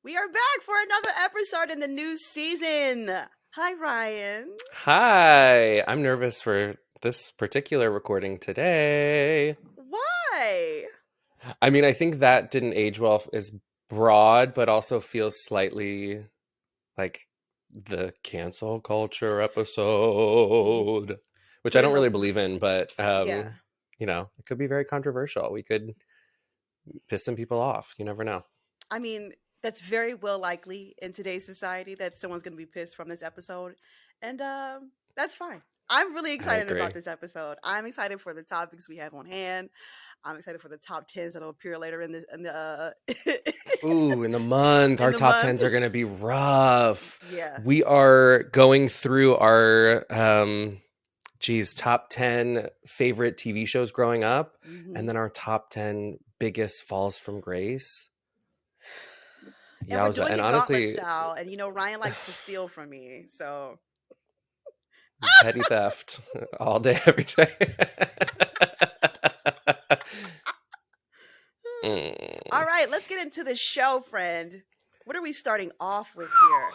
We are back for another episode in the new season. Hi, Ryan. Hi, I'm nervous for this particular recording today. Why? I mean, I think that didn't age well is broad, but also feels slightly like the cancel culture episode, which I Putting don't the really believe in, but yeah. it could be very controversial. We could piss some people off. You never know. I mean, that's very well likely in today's society that someone's going to be pissed from this episode, and that's fine. I'm really I excited about agree. this episode. I'm excited for the topics we have on hand. I'm excited for the top tens that'll appear later in the Ooh, in the month, in our the top month. tens are going to be rough. Yeah. We are going through our top 10 favorite TV shows growing up, and Hmm. then our top 10 biggest falls from grace. And we're Yowza. doing And it gauntlet honestly, style, and Ryan likes to steal from me, so petty theft all day, every day. all Mm. right, let's get into the show, friend. What are we starting off with here?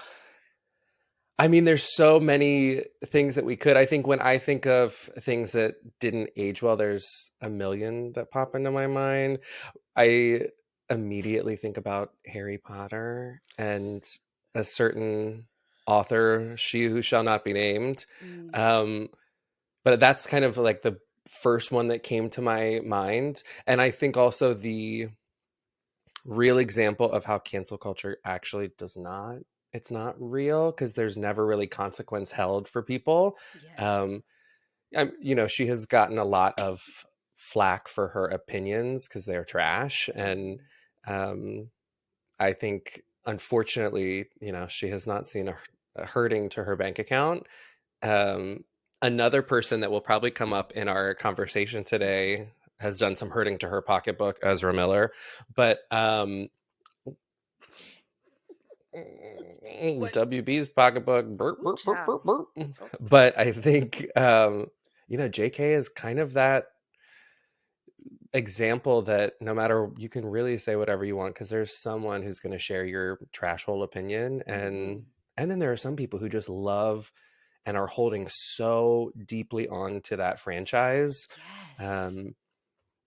I mean, there's so many things that we could. I think when I think of things that didn't age well, there's a million that pop into my mind. I immediately think about Harry Potter and a certain author, she who shall not be named. Mm, Um, but that's kind of like the first one that came to my mind. And I think also the real example of how cancel culture actually does not, it's not real because there's never really consequence held for people. yes. Um, she has gotten a lot of flack for her opinions because they're trash. And Mm. um, I think, unfortunately, she has not seen a hurting to her bank account. Um, Another person that will probably come up in our conversation today has done some hurting to her pocketbook, Ezra Miller. But What? WB's pocketbook, burp, Ooh, burp, burp, child. burp, burp. Oh, But I think, JK is kind of that example that no matter, you can really say whatever you want because there's someone who's going to share your trash hole opinion. mm-hmm. And then there are some people who just love and are holding so deeply on to that franchise. Yes. um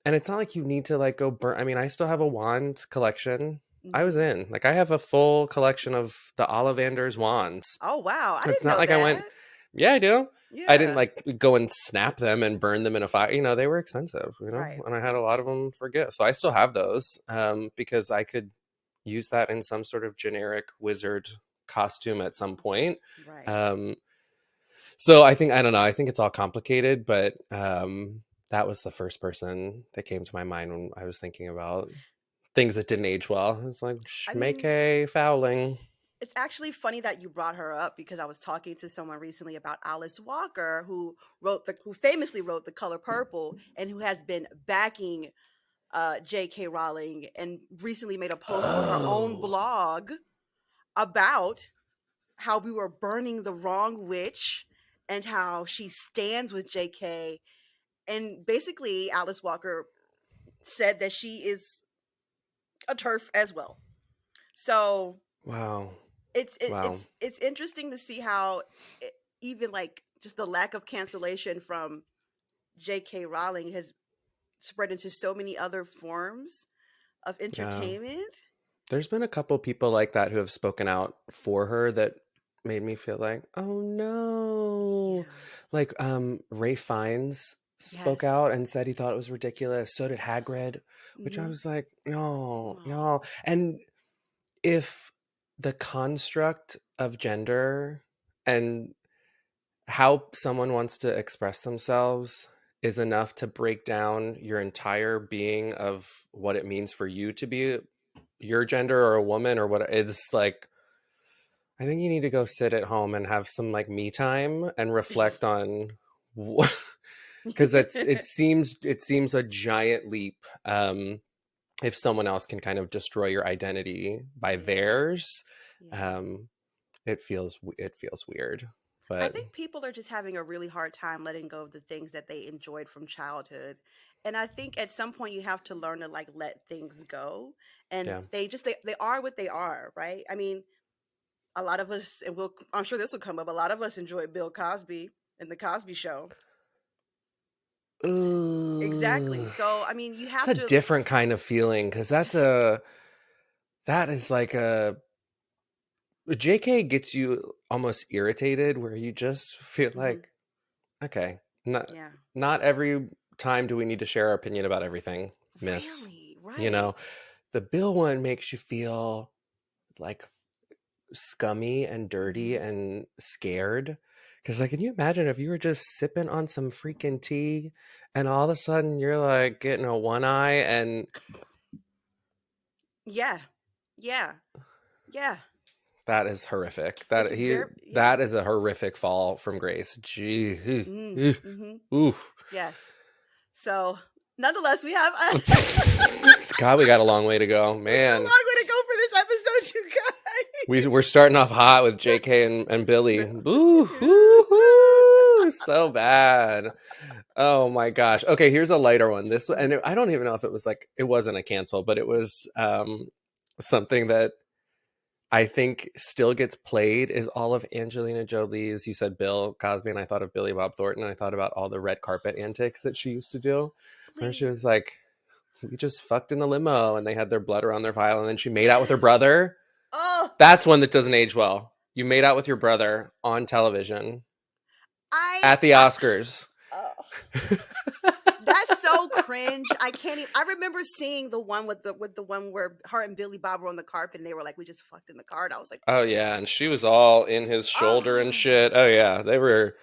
and it's not like you need to like go burn. I mean, I still have a wand collection. I was Mm-hmm. in like, I have a full collection of the Ollivander's wands. Oh, wow. I It's didn't not know like I went, that. yeah, I do. I didn't Yeah. like go and snap them and burn them in a fire. They were expensive, Right, and I right, had a lot of them for gifts. So I still have those because I could use that in some sort of generic wizard costume at some point. right. Um, so I don't know. I think it's all complicated, but that was the first person that came to my mind when I was thinking about things that didn't age well. It's like I mean, Schmake Fowling. it's actually funny that you brought her up because I was talking to someone recently about Alice Walker, who famously wrote The Color Purple and who has been backing J.K. Rowling and recently made a post on her own Oh, blog about how we were burning the wrong witch and how she stands with J.K. And basically, Alice Walker said that she is a turf as well. So wow, it's it, wow. it's interesting to see how even like just the lack of cancellation from J.K. Rowling has spread into so many other forms of Yeah. entertainment. There's been a couple people like that who have spoken out for her that made me feel like, oh no. Yeah. Like Ray Fiennes spoke Yes. out and said he thought it was ridiculous. So did Hagrid, which I Mm-hmm. was like, no, Oh. y'all. And if the construct of gender and how someone wants to express themselves is enough to break down your entire being of what it means for you to be your gender or a woman or what, it's like, I think you need to go sit at home and have some like me time and reflect on because it seems a giant leap if someone else can kind of destroy your identity by Yeah. theirs. Yeah. um it feels weird, I but think people are just having a really hard time letting go of the things that they enjoyed from childhood And I think at some point you have to learn to like let things go, and Yeah. they are what they are, right? I mean, a lot of us, and we'll, I'm sure this will come up, a lot of us enjoy Bill Cosby and the Cosby Show. Exactly. Ooh. So I mean, you It's have a to. different kind of feeling because that is like a JK gets you almost irritated where you just feel Mhm. like, okay, not Yeah. not every time do we need to share our opinion about everything, miss. Really? You Right. know, the Bill one makes you feel like scummy and dirty Mhm. and scared. Because, like, can you imagine if you were just sipping on some freaking tea and all of a sudden you're like getting a one eye and Yeah. Yeah. Yeah. that is horrific. It's very, yeah. That is a horrific fall from grace. Gee, Mhm. oof. Yes. So, nonetheless, we have God, we got a long way to go, we got a man. long way to go for this episode, you We're starting off hot with JK and Billy. Boo hoo guys. hoo, so bad. Oh my gosh. Okay, here's a lighter one. This Mhm. and I don't even know if it was like it wasn't a cancel, but it was something that I think still gets played is all of Angelina Jolie's. You said Bill Cosby, and I thought of Billy Bob Thornton. And I thought about all the red carpet antics that she used to do, where she was Please. like, "We just fucked in the limo," and they had their blood around their vial, and then she made out with her Yes. brother. Oh, That's one that doesn't age well. You made out with your brother on television I, at the I, Oscars. oh, that's so cringe. I can't even. I remember seeing the one with the one where her and Billy Bob were on the carpet, and they were like, "We just fucked in the car." And I was like, Oh yeah, and she was all in his shoulder and "Oh, shit. Oh yeah, they were.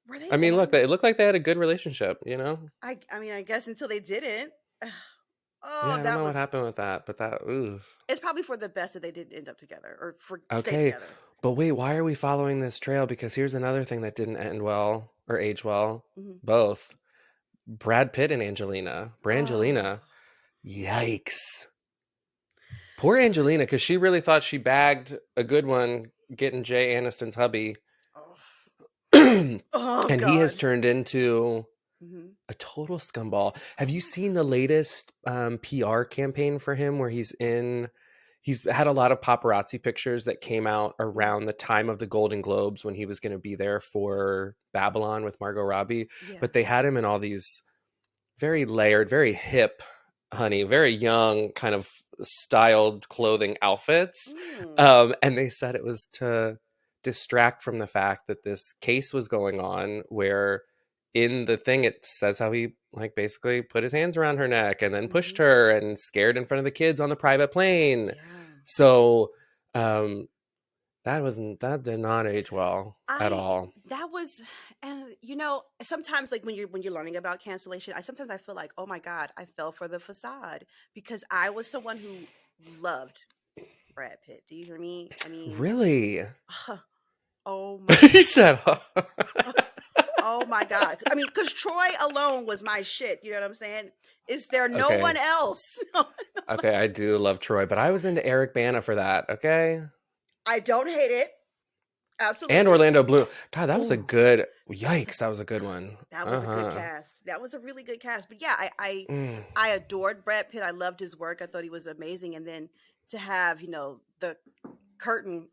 were they I mean, look, long?" it looked like they had a good relationship. You know. I mean, I guess until they didn't. Yeah, Oh, I don't that know what was. happened with that, but that. Ooh. It's probably for the best that they didn't end up together or for stay Okay, together. but wait, why are we following this trail? Because here's another thing that didn't end well or age well. Hmm. Both Brad Pitt and Angelina. Oh, Brangelina. Yikes. Poor Angelina, because she really thought she bagged a good one getting Jay Aniston's hubby. oh, And oh he has God. turned into Hmm. a total scumball. Have Oh you my seen the gosh. latest PR campaign for him where he's had a lot of paparazzi pictures that came out Hmm. around the time of the Golden Globes when he was going to be there for Babylon with Margot Robbie, Yeah. but they had him in all these very layered, very hip, honey, very young, kind of styled clothing outfits. Mm. And they said it was to distract from the fact that this case was going on where in the thing it says how he like basically put his hands around her neck and then pushed Hmm. her and scared in front of the kids on the private plane. Yeah. So um that did not age well at I all. that was, and sometimes like when you're learning about cancellation, I feel like, oh my God, I fell for the facade because I was someone who loved Brad Pitt. Do you hear me? I mean, Really? oh my He God. said, Oh my God. I mean, because Troy alone was my shit. You know what I'm saying? Is there no okay. one else? Okay, I do love Troy, but I was into Eric Bana for that, okay? I don't hate it. And Absolutely. Orlando Bloom. God, that was a Oh, good that was a yikes, that was a good one. that was a good Uh-huh. cast. That was a really good cast. But yeah, Mm, I adored Brad Pitt. I loved his work. I thought he was amazing. And then to have, the curtain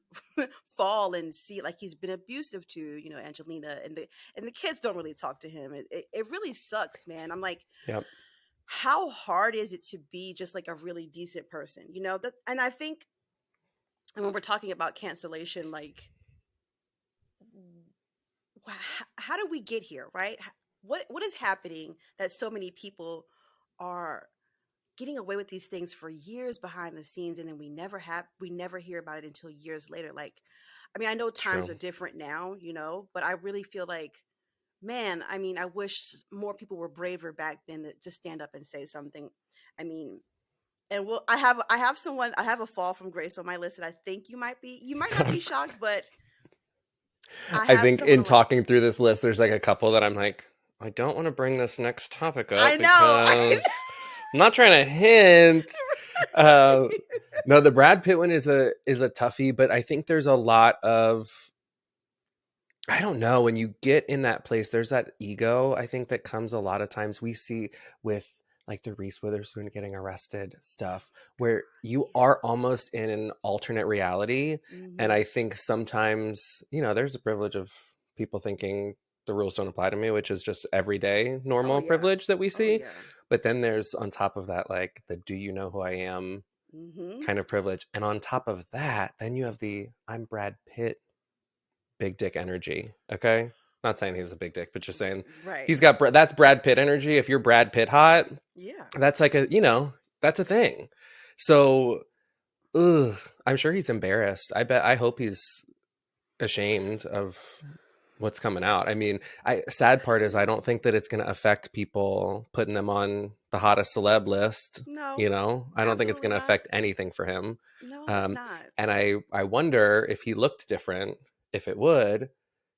fall and see like he's been abusive to, Angelina, and the kids don't really talk to him. It really sucks, man. I'm like, yep. how hard is it to be just like a really decent person? And I think, and when we're talking about cancellation, like, how did we get here, right? What is happening that so many people are getting away with these things for years behind the scenes, and then we never hear about it until years later? Like, I mean, I know times True. are different now, but I really feel like, man, I mean, I wish more people were braver back then to stand up and say something. I mean, and I have a fall from grace on my list, and I think you might not be shocked, but I I have think someone in on my. talking through this list, there's like a couple that I'm like, I don't want to bring this next topic I up know. because I'm not trying to hint. Uh, no, the Brad Pitt one is a toughie, but I think there's a lot of I don't know. When you get in that place, there's that ego, I think, that comes a lot of times. We see with like the Reese Witherspoon getting arrested stuff, where you are almost in an alternate reality. And Mm-hmm. I think sometimes, there's a privilege of people thinking the rules don't apply to me, which is just everyday Oh normal yeah. privilege that we Oh see. yeah. But then there's on top of that, like the do you know who I am Mm-hmm. kind of privilege. And on top of that, then you have the I'm Brad Pitt big dick energy. Okay. Not saying he's a big dick, but just saying Right. he's got that's Brad Pitt energy. If you're Brad Pitt hot, Yeah. that's like that's a thing. So, ugh, I'm sure he's embarrassed. I hope he's ashamed of what's coming out. I mean, sad part is I don't think that it's going to affect people putting them on the hottest celeb list. No, I don't think it's absolutely going to not. affect anything for him. No, it's not. And I wonder if he looked different, if it would,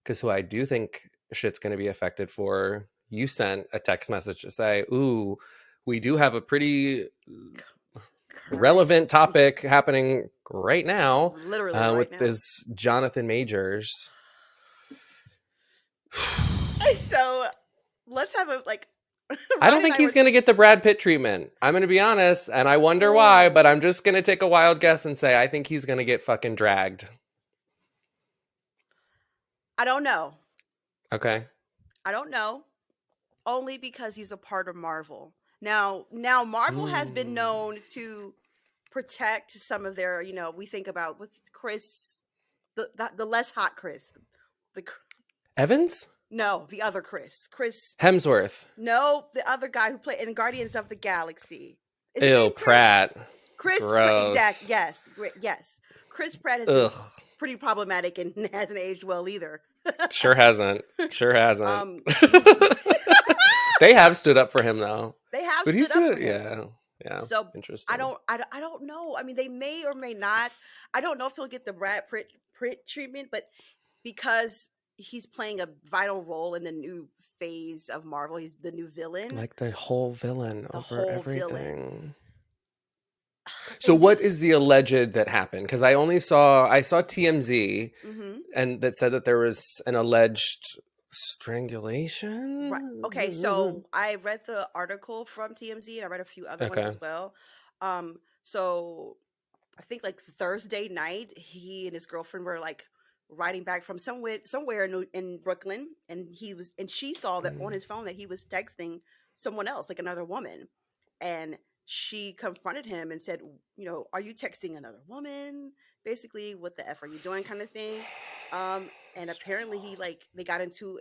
because who I do think shit's going to be affected for. You sent a text message to say, "Ooh, we do have a pretty Current, relevant topic happening right now literally right with now. this Jonathan Majors." So let's have a like. I don't Ronnie and think I he's were. going to get the Brad Pitt treatment. I'm going to be honest, and I wonder why, but I'm just going to take a wild guess and say I think he's going to get fucking dragged. I don't know. Okay. I don't know. Only because he's a part of Marvel. Now Marvel has been Mm. known to protect some of their. We think about what's Chris, the less hot Chris, the Evans? no, the other Chris. Hemsworth. No, the other guy who played in Guardians of the Galaxy. Is his Ew, name Pratt. Exact. Gross. Yes. Yes. Chris Pratt has been Ugh. pretty problematic and hasn't aged well either. Sure hasn't. Sure hasn't. He's They have stood up for him though. they have But stood he's up for doing, him. yeah. Yeah. So Interesting. I don't know. I mean, they may or may not. I don't know if he'll get the Pitt treatment, but because he's playing a vital role in the new phase of Marvel, he's the new villain, Like the whole villain the over whole villain. everything. So It what makes is the alleged that happened? Because I saw TMZ hmm and that said that there was an alleged right. Okay, so strangulation. I read the article from TMZ and I read a few other ones Okay. as well. So I think like Thursday night, he and his girlfriend were like riding back from somewhere in Brooklyn, and she saw that on Mm. his phone that he was texting someone else, like another woman, and she confronted him and said, are you texting another woman? Basically, what the f are you doing, kind of thing. And apparently he like they got into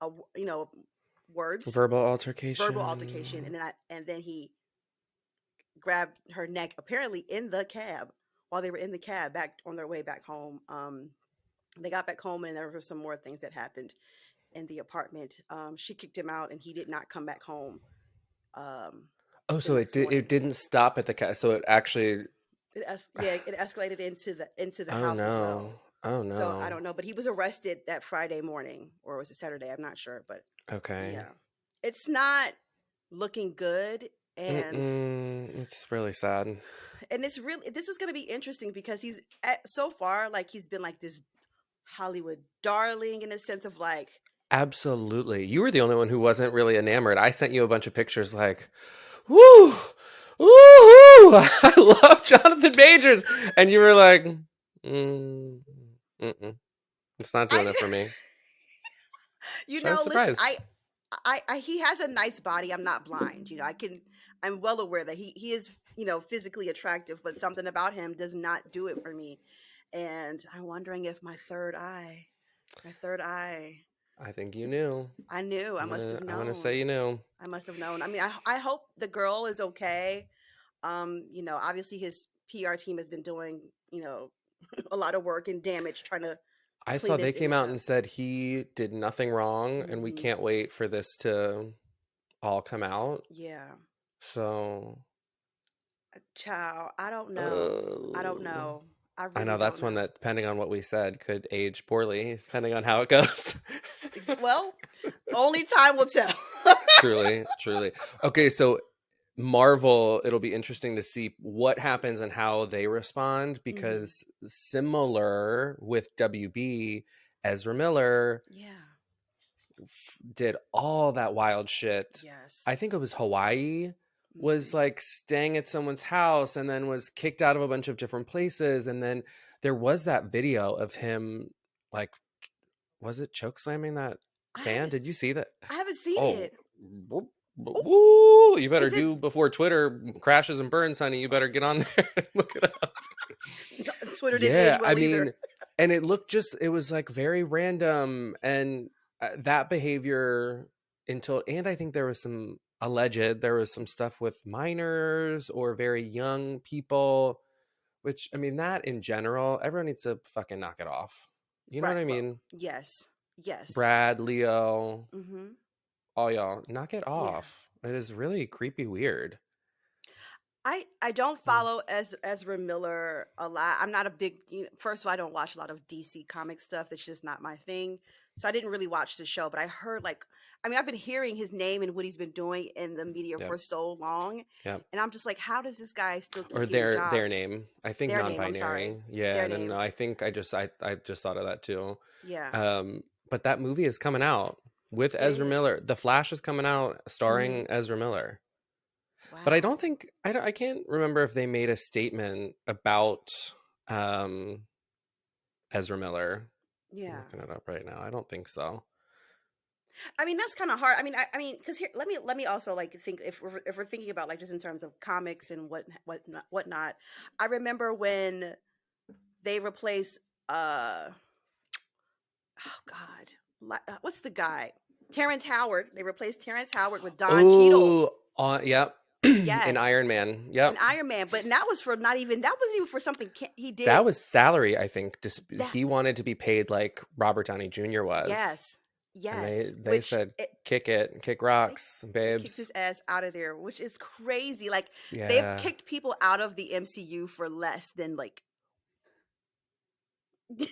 a words Verbal verbal altercation, altercation. and then he grabbed her neck apparently in the cab while they were in the cab back on their way back home. They got back home and there were some more things that happened in the apartment. She kicked him out and he did not come back home um, Oh, the so next it morning. didn't stop at the cat. So it actually. It escalated into the Oh house as no. well. Oh So I no. don't know, but he was arrested that Friday morning, or was it Saturday? I'm not sure, but Okay. yeah, it's not looking good, and It's really sad. it's really this is going to be interesting because so far like he's been like this Hollywood darling in a sense of like Absolutely. You were the only one who wasn't really enamored. I sent you a bunch of pictures like, woo, woo, I love Jonathan Majors. And you were like, mm-mm, it's not doing I it for me. So I was listen, surprised. I he has a nice body. I'm not blind. I'm well aware that he is, physically attractive, but something about him does not do it for me. And I'm wondering if my third eye, I think you knew. I knew, I'm gonna say you knew. I must have known. I mean, I hope the girl is okay. Obviously his PR team has been doing, a lot of work and damage trying to I clean saw his they came image out up. and said he did nothing wrong, and we Hmm. can't wait for this to all come out. Yeah. So, Child, I don't know. I don't uh, know. I I really know don't that's one know. that, depending on what we said, could age poorly, depending on how it goes. Well, only time will tell. Truly, truly. Okay, so Marvel, it'll be interesting to see what happens and how they respond Hmm. because similar with WB, Ezra Miller Yeah. did all that wild shit. Yes. I think it was Hawaii, was Mm. like staying at someone's house and then was kicked out of a bunch of different places. And then there was that video of him, like, was it choke slamming that I fan? haven't Did you see that? I haven't seen Oh, it. Oh, woo, you better is it do before Twitter crashes and burns, honey. You better get on there and look it up. Twitter didn't age Yeah, I well either. mean, and it looked just, it was like very random. And that behavior until, and I think there was some alleged, there was some stuff with minors or very young people, which, I mean, that in general, everyone needs to fucking knock it off. You know Right. what I Well, mean? yes. Yes. Brad, Leo, Mhm. all y'all, knock it Yeah. off. It is really creepy weird. I don't Mm, follow Ezra Miller a lot. I'm not a big, first of all, I don't watch a lot of DC comic stuff. That's just not my thing. So I didn't really watch the show, but I heard like, I mean, I've been hearing his name and what he's been doing in the media yep, for so long, yep. and I'm just like, how does this guy still Or keep getting their jobs? name. I think Their name, I'm sorry. non-binary. Yeah, Their no, no, no. name. I think I just thought of that too. Yeah. Um, but that movie is coming out with It Ezra is. Miller. The Flash is coming out Mhm. starring Ezra Miller. But I don't Wow. think I can't remember if they made a statement about um Ezra Miller. I'm Yeah. looking it up right now. I don't think so. I mean, that's kind of hard. I mean, because here, let me also like think if we're thinking about like just in terms of comics and whatnot. I remember when they replaced oh God, what's the guy? Terrence Howard. They replaced Terrence Howard with Don Cheadle. Oh, yep. In Yes, Iron Man. in Yep. Iron Man, but that was for not even that wasn't even for something he That did. was salary, I think. That He wanted to be paid like Robert Downey Jr. was. yes, And yes, they which said, it, kick it, kick they rocks, they kicked babes. his ass out of there, which is crazy. Like they've Yeah. kicked people out of the MCU for less than like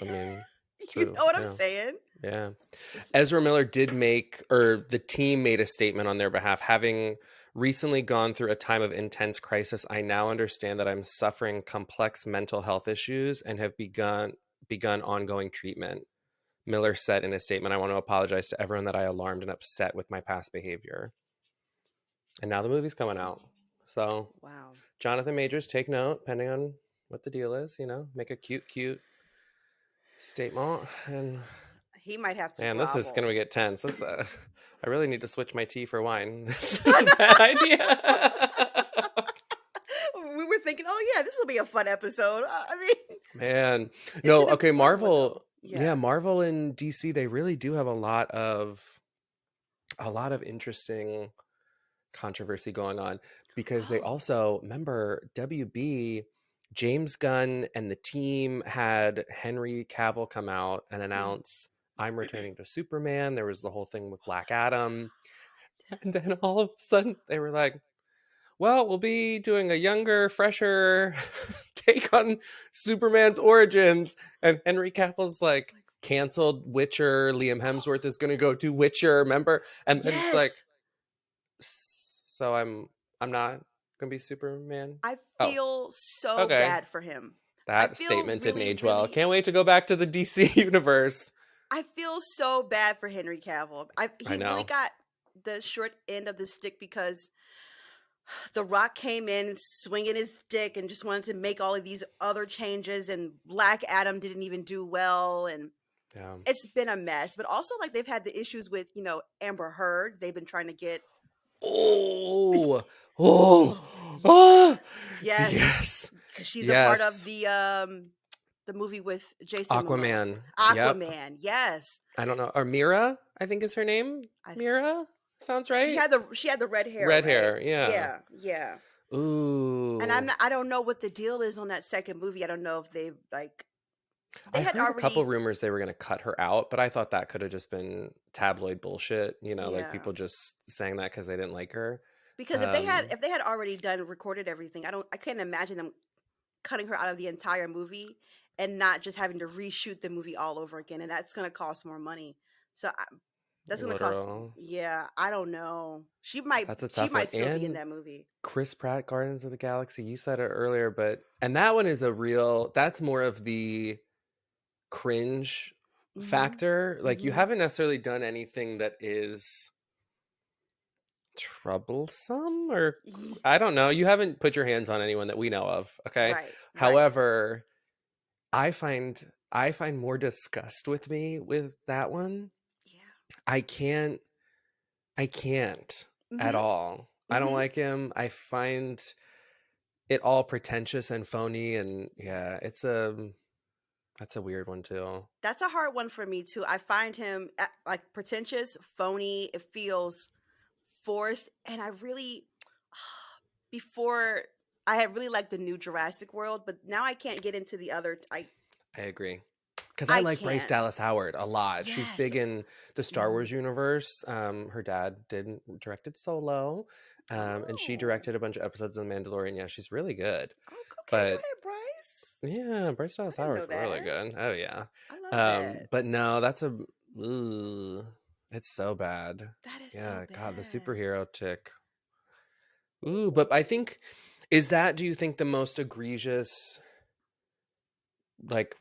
I mean, you true. know what I'm Yeah. saying? Yeah. It's Ezra Miller did make, or the team made a statement on their behalf. Having recently gone through a time of intense crisis, I now understand that I'm suffering complex mental health issues and have begun ongoing treatment. Miller said in a statement, I want to apologize to everyone that I alarmed and upset with my past behavior. And now the movie's coming out. So, wow. Jonathan Majors, take note, depending on what the deal is, make a cute statement. And He might have to man, this is going grovel. to get tense. I really need to switch my tea for wine. This is a bad idea. We were thinking, oh yeah, this will be a fun episode. I mean, Man, it's no, an okay, important one though. Marvel. Yeah, Yeah. Marvel and DC, they really do have a lot of interesting controversy going on because they Oh. also remember WB James Gunn and the team had Henry Cavill come out and Mhm. announce I'm returning to Superman. There was the whole thing with Black Adam, and then all of a sudden they were like, well, we'll be doing a younger, fresher take on Superman's origins. And Henry Cavill's like Like, canceled Witcher. Liam oh, Hemsworth is going to go to Witcher, remember? And then it's like, yes. so I'm not gonna be Superman. I Oh, feel so okay. bad for him. I That feel statement didn't really, age well. really Can't wait to go back to the DC universe. I feel so bad for Henry Cavill. I He really know. got the short end of the stick because The Rock came in swinging his stick and just wanted to make all of these other changes, and Black Adam didn't even do well, and Yeah. it's been a mess. But also, like they've had the issues with Amber Heard. They've been trying to get Oh. Oh. Ah. yes, Yes. because she's a part of Yes. the movie with Jason Momoa, Aquaman. Yep. Aquaman. Yes, I don't know. Or Mira, I think is her name. I Mira? Sounds she right. had the red hair, Red right? hair. Yeah. Yeah, yeah. And Ooh. I don't know what the deal is on that second movie. I don't know if they like they I had heard a couple already rumors they were going to cut her out, but I thought that could have just been tabloid bullshit, like yeah. people just saying that because they didn't like her. Because Um, if they had already done recorded everything, I can't imagine them cutting her out of the entire movie and not just having to reshoot the movie all over again, and that's going to cost more money. So that's going to cost literal. yeah, I don't know. That's a She tough one. might still be in And that movie. Chris Pratt, Guardians of the Galaxy, you said it earlier, and that one is that's more of the cringe Mhm. factor. Like, you Mhm. haven't necessarily done anything that is troublesome, or I don't know. You haven't put your hands on anyone that we know of. Okay. Right. Right. However, I find I find more disgust with me with that one. Yeah. I can't I can't at Mhm. all. I don't Mhm. like him. I find it all pretentious and phony, and yeah, Yes. that's a weird one too. That's a hard one for me too. I find him like pretentious, phony. It feels forced, and I really before I had really liked the new Jurassic World, but now I can't get into the other. I agree. Because I I like Bryce can't. Dallas Howard a lot. She's Yes. big in the Star Mhm. Wars universe. Her dad directed Solo, and she Oh. directed a bunch of episodes of The Mandalorian. Yeah, she's really good. Oh, okay. Go But ahead, Bryce. yeah, Bryce I Dallas didn't know Howard's really that. good. Oh yeah. I love that. But no, that's a ugh, it's so bad. That is so Yeah, God, the bad. superhero chick. Ooh, but I think is that do you think the most egregious like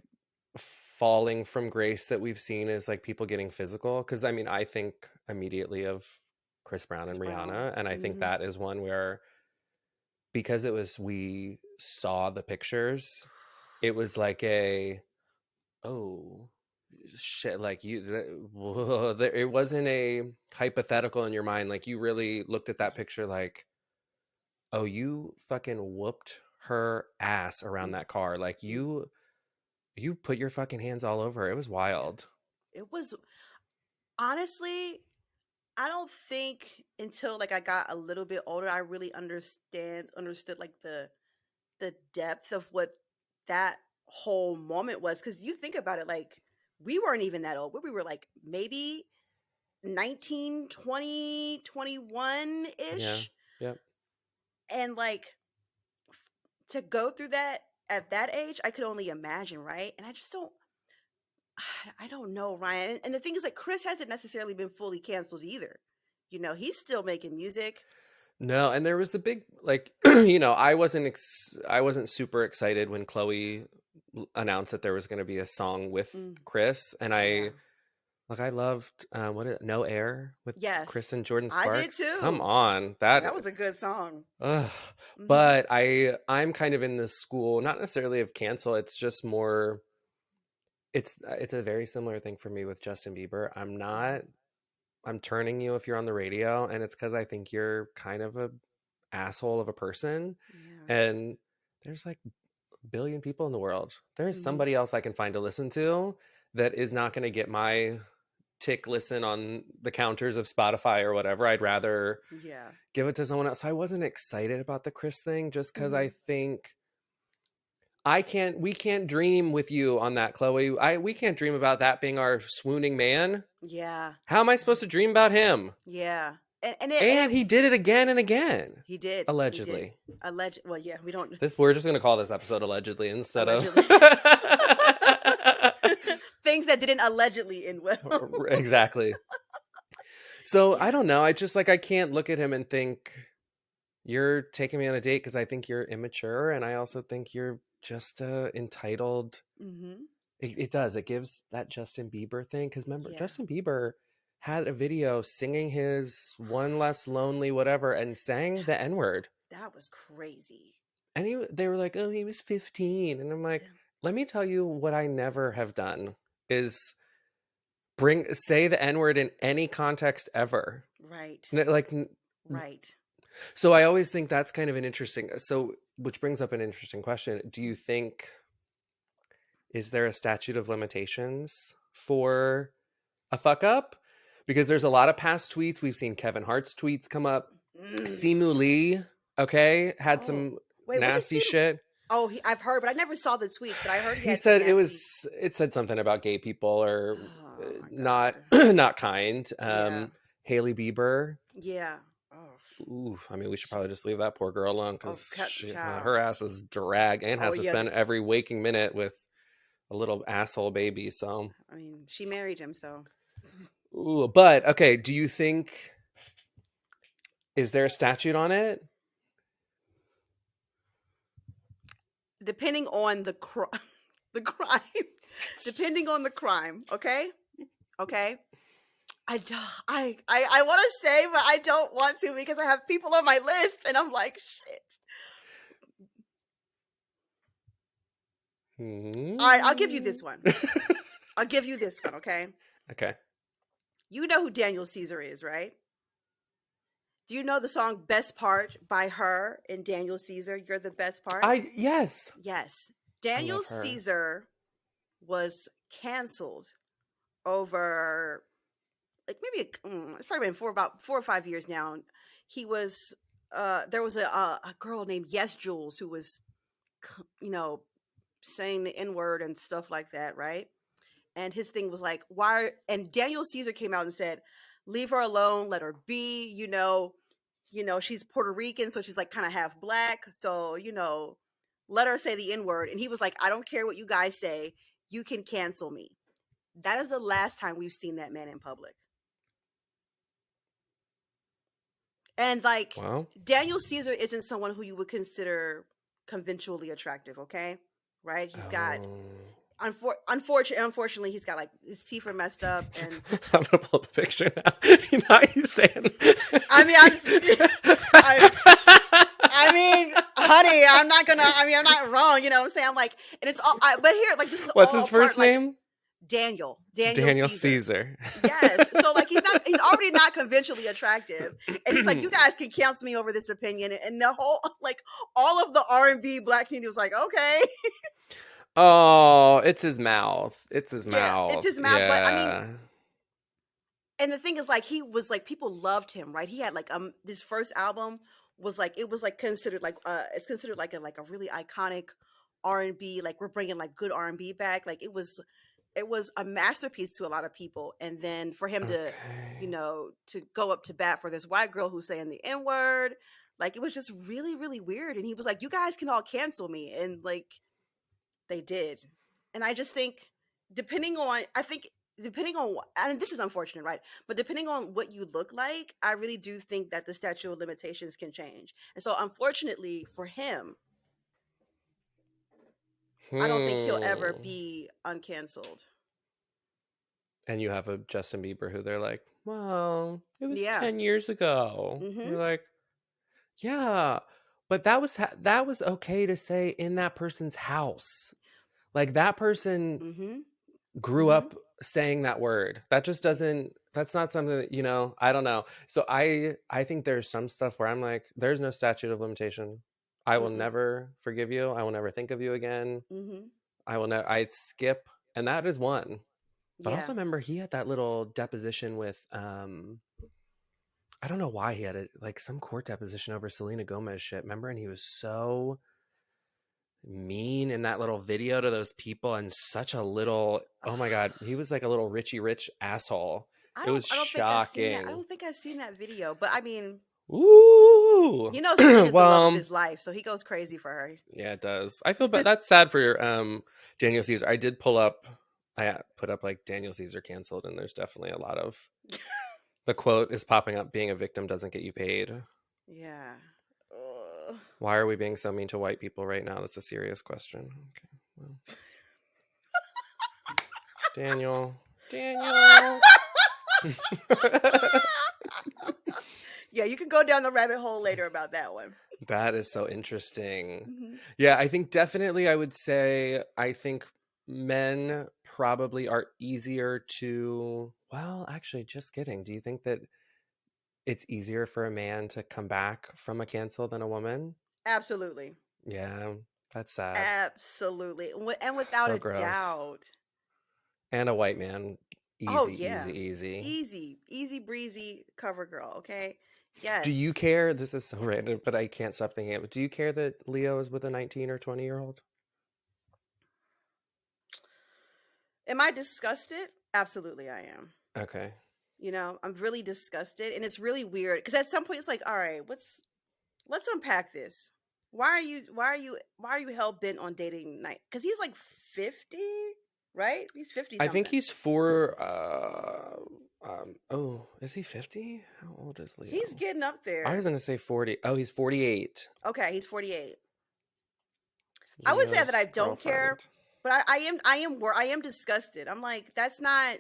falling from grace that we've seen is like people getting physical? Because I mean, I think immediately of Chris Brown Chris and Brown. Rihanna, and I think Mm-hmm. that is one where because it was we saw the pictures, it was like a oh shit, like it wasn't a hypothetical in your mind, like you really looked at that picture like, oh, you fucking whooped her ass around that car, like Mm-hmm. you put your fucking hands all over her. It was Yeah. wild. It was honestly, I don't think until like I got a little bit older, I really understood like the depth of what that whole moment was. Because you think about it, like we weren't even that old. We were like maybe 19, 20, 21 Yeah. ish. Yep. And like to go through that at that age, I could only imagine, right? And I just don't I don't know, Ryan. And the thing is like Chris hasn't necessarily been fully canceled either. You know, he's still making music. No, and there was a big like I wasn't super excited when Chloe announced that there was going to be a song with Mm, Chris, and yeah. I loved No Air with Yes. Chris and Jordan I did Sparks. Come too. on, That was a good song. ugh. Mhm. But I'm kind of in this school, not necessarily of cancel. It's just more. It's a very similar thing for me with Justin Bieber. Mhm. I'm turning you if you're on the radio, and it's because I think you're kind of a asshole of a person, Yeah. and there's like a billion people in the world. There's Mhm. somebody else I can find to listen to that is not going to get my tick listen on the counters of Spotify or whatever. I'd rather Yeah. give it to someone else. So I wasn't excited about the Chris thing just because I Mhm. think we can't dream with you on that, Chloe. We can't dream about that being our swooning man. Yeah. How am I supposed to dream about him? Yeah. And And it he did it again and again, he did. He did. allegedly. Well, yeah, we don't This we're just gonna call this episode allegedly instead of allegedly. Things that didn't allegedly end well. exactly. So I Yeah. don't know. I just like I can't look at him and think you're taking me on a date because I think you're immature, and I also think you're just entitled. Mhm. It does. It gives that Justin Bieber thing because remember Yeah. Justin Bieber had a video singing his "One Less Lonely" whatever and sang the That N was word. that was crazy. And they were like, "Oh, he was 15." And I'm like, Yeah. "Let me tell you what I never have done is say the N-word in any context ever." Right. Like Right. so I always think that's kind of an interesting which brings up an interesting question. Do you Mm. think is there a statute of limitations for a fuck up? Because there's a lot of past tweets. We've seen Kevin Hart's tweets come up. Mm. Simu Lee, okay, had Oh. some Wait, what does nasty seem shit. I've heard, but I never saw the tweets, but I heard he He had some said nasty. it said something about gay people or Oh my not god. not kind. Yeah. Haley Bieber. Yeah. Oh. Ooh, I mean, we should probably just leave that poor girl alone Oh, because child. her ass is drag and Oh has to yeah. spend every waking minute with a little asshole baby. So, I mean, she married him, so ooh, but okay. Do you think is there a statute on it? depending on the crime. The crime. Depending on the crime, okay? Okay? I do, I want to say, but I don't want to because I have people on my list, and I'm like, shit. All right, I'll give you this one. I'll give you this one, okay? Okay. You know who Daniel Caesar is, right? Do you know the song "Best Part" by her and Daniel Caesar? You're the best part. Yes. Yes, I Daniel love her. Caesar was canceled over like maybe it's probably been for about 4 or 5 years now. He was there was a girl named Yes Jules who was you know saying the N word and stuff like that, right? And his thing was like, why? And Daniel Caesar came out and said, leave her alone, let her be. She's Puerto Rican, so she's like kind of half black. So let her say the N word. And he was like, I don't care what you guys say, you can cancel me. That is the last time we've seen that man in public. And like Well, Daniel Caesar isn't someone who you would consider conventionally attractive, okay? Right? He's got oh. unfortunately he's got like his teeth are messed up and I'm gonna pull up a picture now. Now you saying? I mean, I mean, honey, I'm not wrong, you know what I'm saying? I'm like, and it's all, but here, like, this is What's all his a part, first like, name? Daniel Daniel Caesar. Caesar. Yes. So, like, he's already not conventionally attractive. And he's like, you guys can cancel me over this opinion. And the whole, like, all of the R&B black community was like, okay. Oh, it's his mouth. It's his Yeah, it's mouth. his mouth. But I mean, Yeah. and the thing is, like, he was like, people loved him, right? He had like this first album was like, it was like considered like it's considered like a really iconic R&B, like we're bringing like good R&B back. Like it was a masterpiece to a lot of people. And then for him to Okay. to go up to bat for this white girl who's saying the N word, like it was just really really weird. And he was like, you guys can all cancel me, and like they did. And I just think, I think depending on, and this is unfortunate, right? But depending on what you look like, I really do think that the statute of limitations can change. And so, unfortunately for him, I don't think he'll ever Hmm. be uncanceled. And you have a Justin Bieber who they're like, well, it was Yeah. 10 years ago. Mm-hmm. You're like, yeah, but that was okay to say in that person's house. Like that person Mm-hmm. grew Mm-hmm. up saying that word. That just doesn't that's not something that, I don't know. So I think there's some stuff where I'm like, there's no statute of limitation. I will Mm-mm. never forgive you. I will never think of you again. Mm-hmm. I will never I skip, and that is one. But Yeah. also remember he had that little deposition with I don't know why he had it, like some court deposition over Selena Gomez shit. Remember? And he was so mean in that little video to those people, and such a little, oh my god, he was like a little Richie Rich asshole. It was I don't think I've seen that. I shocking. don't think I've seen that video. But I mean, Ooh. Selena's the love of Well, his life, so he goes crazy for her. yeah, it does. I feel bad. That's sad for Daniel Caesar. I did pull up, I put up like Daniel Caesar canceled, and there's definitely a lot of, the quote is popping up: being a victim doesn't get you paid. Yeah. Ugh. Why are we being so mean to white people right now? That's a serious question. Okay, well, Daniel. Yeah, you can go down the rabbit hole later about that one. That is so interesting. Hmm. Yeah, I think definitely I would say, I think men probably are easier to, well, actually, just kidding. Do you think that it's easier for a man to come back from a cancel than a woman? Absolutely. Yeah, that's sad. Absolutely. And without So a gross. doubt. And a white man, Oh, easy, easy, yeah. easy. Easy, easy breezy cover girl, okay? Do you Yes. care? This is so random, but I can't stop thinking of it. Do you care that Leo is with a 19 or 20-year-old? Am I disgusted? Absolutely, I am. Okay. I'm really disgusted. And it's really weird because at some point it's like, all right, let's unpack this. Why are you hell bent on dating night? Because he's like 50, right? He's 50 I think something. he's for oh, is he 50? How old is He's Leo? getting up I was there. gonna say 40. Oh, he's 48. Okay, he's 48. I would say that I Leo's don't care girlfriend. But I am disgusted. I'm like, that's not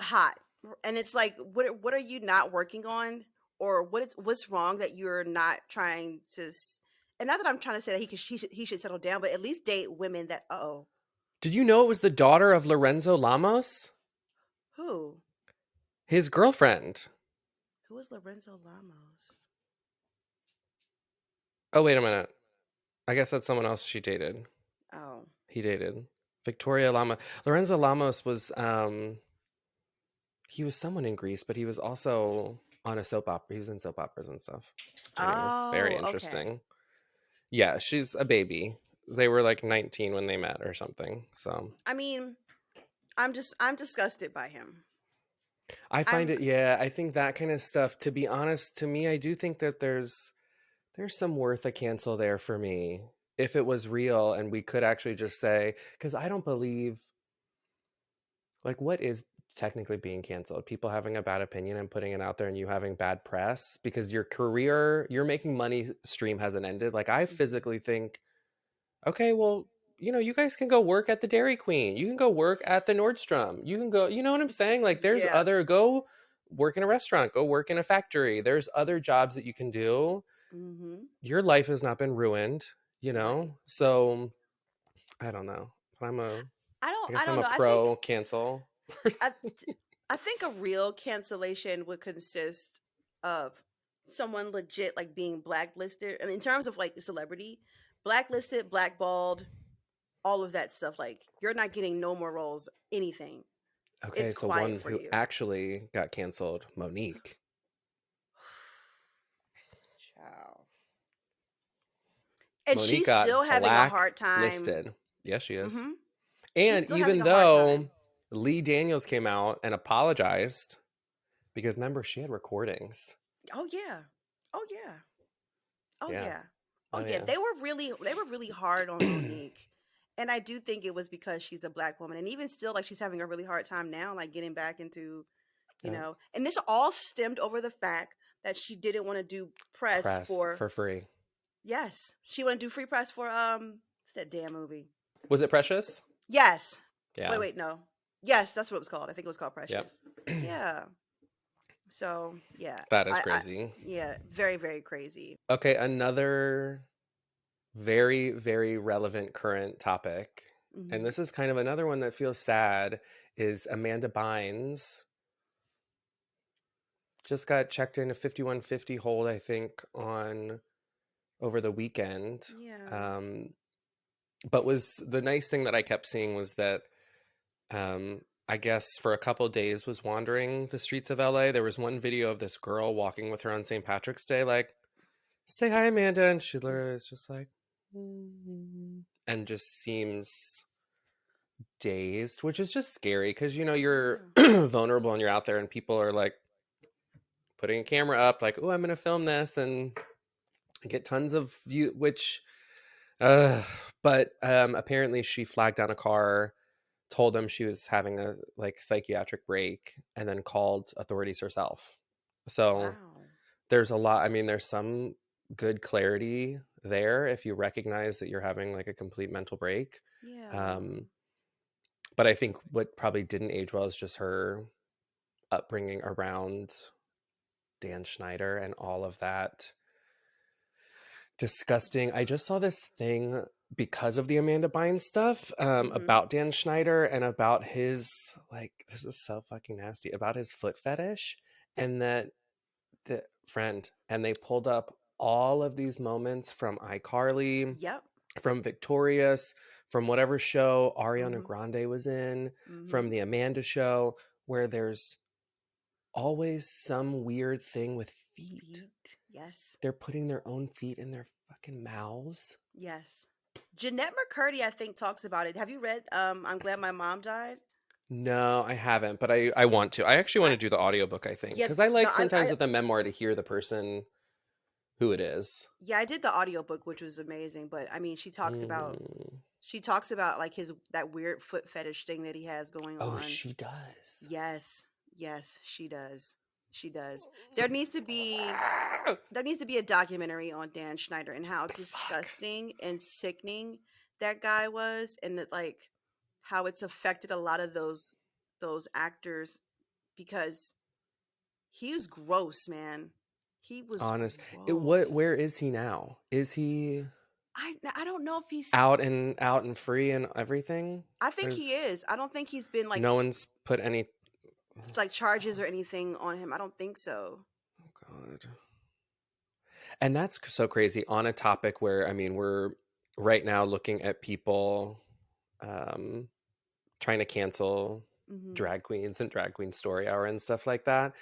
hot. And it's like, what are you not working on, or what's wrong that you're not trying to? And not that I'm trying to say that he should settle down, but at least date women that Did you know it was the daughter of Lorenzo Lamas? who His girlfriend. who is Lorenzo Lamos? Oh, wait a minute. I guess that's someone else she dated. Oh, He dated. Victoria Lama. Lorenzo Lamas was he was someone in Greece, but he was also on a soap opera. He was in soap operas and stuff. Anyways, very oh, okay. interesting. Yeah, she's a baby. They were like 19 when they met or something. So I mean, I'm disgusted by him. I find I'm it, yeah, I think that kind of stuff, to be honest, to me, I do think that there's some worth a cancel there for me. If it was real and we could actually just say, because I don't believe, like, what is technically being canceled? People having a bad opinion and putting it out there and you having bad press because your career, your making money stream hasn't ended. Like, I Mhm. physically think, okay, well, you guys can go work at the Dairy Queen. You can go work at the Nordstrom. You can go, you know what I'm saying? Like, Yeah. go work in a restaurant, go work in a factory. There's other jobs that you can do. Mhm. Your life has not been ruined, you Right. know? So I don't know. But I I guess I'm don't a know. pro cancel. I I think a real cancellation would consist of someone legit like being blacklisted. And in terms of like celebrity, blacklisted, blackballed, all of that stuff. Like you're not getting no more roles, anything. Okay, It's so quiet one for who you. actually got canceled, Monique. Ciao. And Monique she's got still having a hard time. blacklisted. Yes, she is. Mm-hmm. She's And still having even a hard though time. Lee Daniels came out and apologized, because remember, she had recordings. Oh yeah. Oh yeah. Oh Yeah. yeah. Oh Oh, yeah. yeah. They were really hard on Monique. And I do think it was because she's a black woman. And even still, like she's having a really hard time now, like getting back into, Yeah. and this all stemmed over the fact that she didn't want to do press Press for, for free. yes. She wanted to do free press for what's that damn movie? Was it Precious? Yes. Yeah. Wait, no. Yes, that's what it was called. I think it was called Yep. Precious. Yeah. So yeah. That is I crazy. yeah, very, very crazy. Okay, another very, very relevant current topic, and Hmm. this is kind of another one that feels sad, is Amanda Bynes just got checked in a 5150 hold, I think, on over the weekend. Yeah. Um, but was the nice thing that I kept seeing was that I guess for a couple days was wandering the streets of LA. There was one video of this girl walking with her on St. Patrick's Day, like, say hi, Amanda. And she literally is just like, "Mm," and just seems dazed, which is just scary because, you're Yeah. vulnerable and you're out there and people are like putting a camera up, like, oh, I'm going to film this and get tons of view, which, uh, but apparently she flagged down a car, told them she was having a like psychiatric break, and then called authorities herself. So Wow. there's a lot. I mean, there's some good clarity there if you recognize that you're having like a complete mental break. Yeah. Um, but I think what probably didn't age well is just her upbringing around Dan Schneider and all of that disgusting. I just saw this thing because of the Amanda Bynes stuff, Hmm. about Dan Schneider and about his, like, this is so fucking nasty, about his foot fetish, and that the friend, and they pulled up all of these moments from iCarly, Yep. from Victorious, from whatever show Ariana Hmm. Grande was in, Hmm. from the Amanda show, where there's always some weird thing with feet. Feet. Yes. They're putting their own feet in their fucking mouths. Yes. Jeanette McCurdy, I think, talks about it. Have you read I'm Glad My Mom Died? No, I haven't, but I want to. I actually want I to do the audiobook, I think, yeah, because I the like sometimes I with a memoir to hear the person who it is. yeah, I did the audiobook, which was amazing, but I mean, Mm. she talks about like his that weird foot fetish thing that he has going Oh, on. she does. Yes. Yes, she does. She does. There needs to be there needs to be a documentary on Dan Schneider and how The fuck? disgusting and sickening that guy was, and that like how it's affected a lot of those actors because he was gross, man. He was Honest. gross. Where is he now? Is he I don't know if he's. out and free and everything? I think he There's is. I don't think he's been no one's put any. like charges or anything on him. I don't think so. Oh God. And that's so crazy on a topic where, I mean, we're right now looking at people um, trying to cancel Hmm. drag queens and drag queen story hour and stuff like that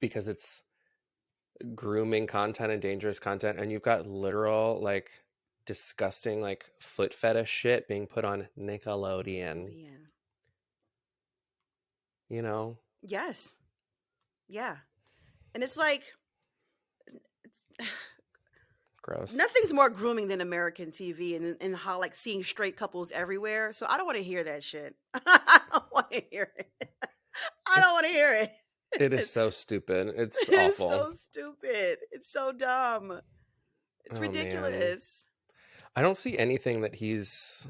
because it's grooming content and dangerous content. And you've got literal, like, disgusting, like, foot fetish shit being put on Nickelodeon, Nickelodeon. you know? Yes. Yeah. And it's like Gross. nothing's more grooming than American TV and how like seeing straight couples everywhere. So I don't want to hear that shit. I don't want to hear it. I don't want to It's, hear it. it is so stupid. It's It is awful. so stupid. It's so dumb. It's Oh, man. ridiculous. I don't see anything that he's.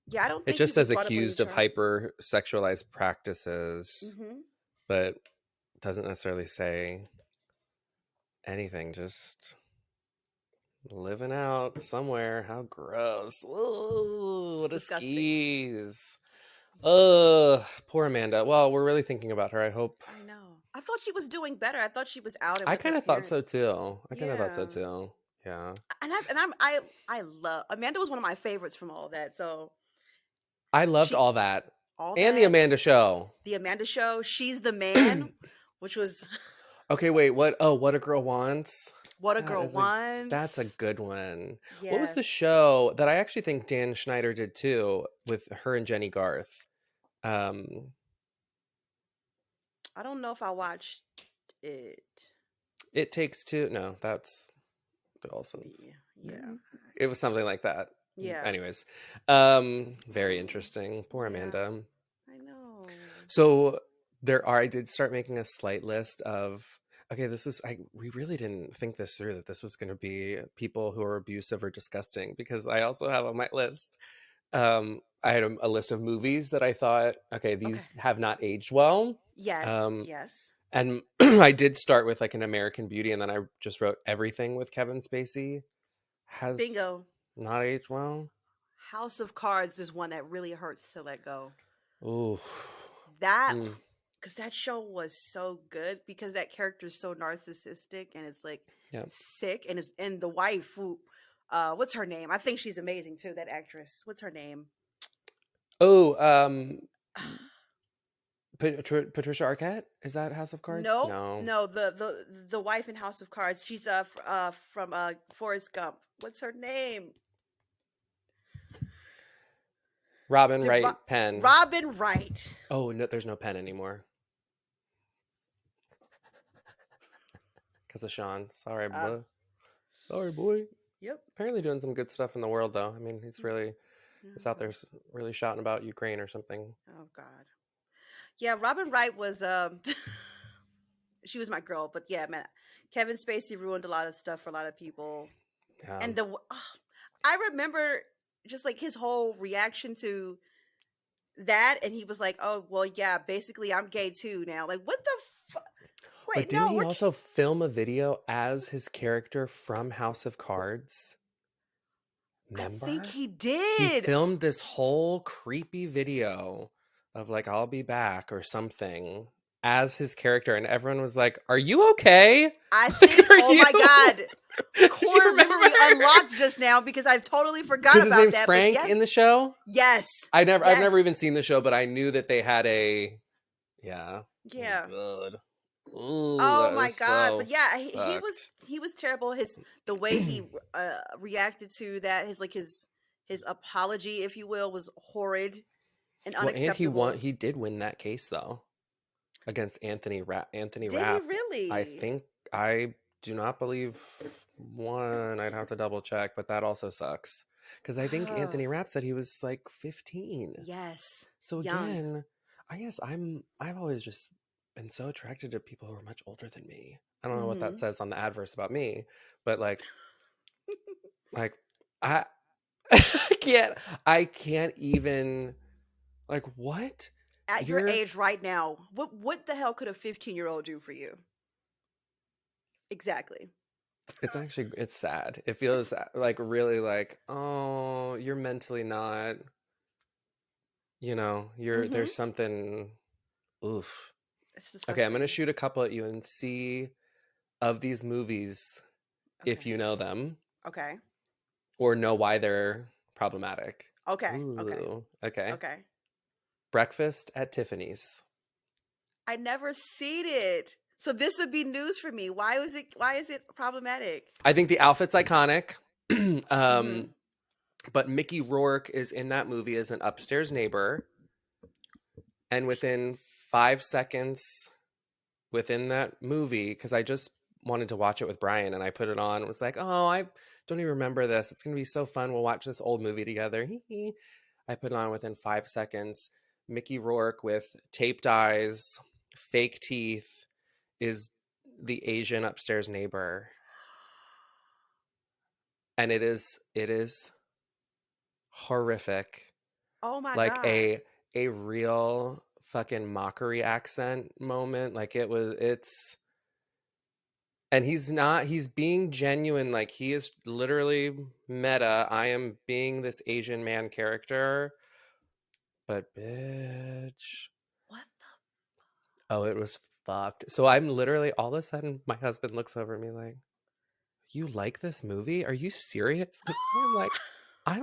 Yeah, I don't It think he just was says brought up on any accused of charges. hyper sexualized practices, Hmm. but doesn't necessarily say anything. Just living out somewhere. How gross. Ooh, It's what a disgusting. skis. Ugh, poor Amanda. Well, we're really thinking about her. I hope. I know. I thought she was doing better. I thought she was out and I with her kind of thought parents. so too. I kind of thought so Yeah. too. Yeah. I love Amanda was one of my favorites from all that. So I loved she all that. all And the that Amanda show. the Amanda show, she's the man, which was Okay, wait, what? Oh, What a Girl Wants. what a That girl is a that's a wants. good one. What was the Yes. show that I actually think Dan Schneider did too with her and Jenny Garth? Um, I don't know if I watched it. It Takes Two. No, that's the Olsons. Yeah. Yeah. It was something like that. Yeah. Anyways, very interesting. Poor Yeah. Amanda. I know. So I did start making a slight list of. Okay, we really didn't think this through that this was going to be people who are abusive or disgusting because I also have on my list. I had a list of movies that I thought, okay, Okay. these have not aged well. Yes. Um, Yes. and I did start with like an American Beauty, and then I just wrote everything with Kevin Spacey has Bingo. not aged well. House of Cards is one that really hurts to let go. Ooh, That mm, because that show was so good because that character is so narcissistic and it's like yeah. sick and the wife who what's her name? I think she's amazing too, that actress. What's her name? Oh, Patricia Arquette, is that House of Cards? No, No, no, the wife in House of Cards. She's from Forrest Gump. What's her name? Robin Is it Wright Penn. Robin Wright? Oh no, there's no Penn anymore because of Sean. Sorry, Uh, boy. Sorry, boy. yep. Apparently doing some good stuff in the world though. I mean, he's out there Mhm. really shouting about Ukraine or something. Oh God. Yeah, Robin Wright was she was my girl, but yeah, man, Kevin Spacey ruined a lot of stuff for a lot of people. Yeah. And I remember just like his whole reaction to that, and he was like, "Oh, well, yeah, basically, I'm gay too now." Like, what the fuck? But Wait, didn't no, he also film a video as his character from House of Cards? I think Remember? he He did. filmed this whole creepy video of like I'll be back or something as his character and everyone was like, "Are you okay? I Like think. are Oh you my god, you core remember?" memory unlocked just now because I totally forgot Cuz his about name's that. But Frank yes, in the show. yes, I've never yes, even seen the show, but I knew that they had a yeah. Oh yeah. god. Ooh, Oh that my is god, so but yeah, fucked. he was terrible. His the way he reacted to that, his apology, if you will, was horrid and Well, and he won. unacceptable. He did win that case though against Anthony Did he Rapp. I really? think I do not believe one. I'd have to double check, but that also sucks because I think Anthony Rapp said he was like 15. Yes, So young. again, I guess I've always just been so attracted to people who are much older than me. I don't know what that Hmm. says on the adverse about me, but like I I can't even, like, what? At your You're age right now, what the hell could a 15-year-old do for you? Exactly. It's actually, it's sad. It feels It's like really like, oh, you're mentally not, mhm. there's something, oof. It's Okay, I'm gonna disgusting. shoot a couple at you and see of these movies if Okay. you know them Okay. or know why they're problematic. Okay. Okay. Ooh, okay. Okay. Breakfast at Tiffany's. I never seen it. So this would be news for me. Why is it problematic? I think the outfit's iconic. Mhm. um, but Mickey Rourke is in that movie as an upstairs neighbor, and within 5 seconds within that movie, because I just wanted to watch it with Brian and I put it on and was like, oh, I don't even remember this. It's gonna be so fun. We'll watch this old movie together. I put it on within 5 seconds. Mickey Rourke with taped eyes, fake teeth is the Asian upstairs neighbor. And it is horrific. Oh my Like god. a real fucking mockery accent moment. Like it's and he's being genuine, like he is literally meta. I am being this Asian man character, but bitch. What the Oh, it was fucked. So I'm literally, all of a sudden my husband looks over at me like, "You like this movie? Are you serious?" And I'm like, I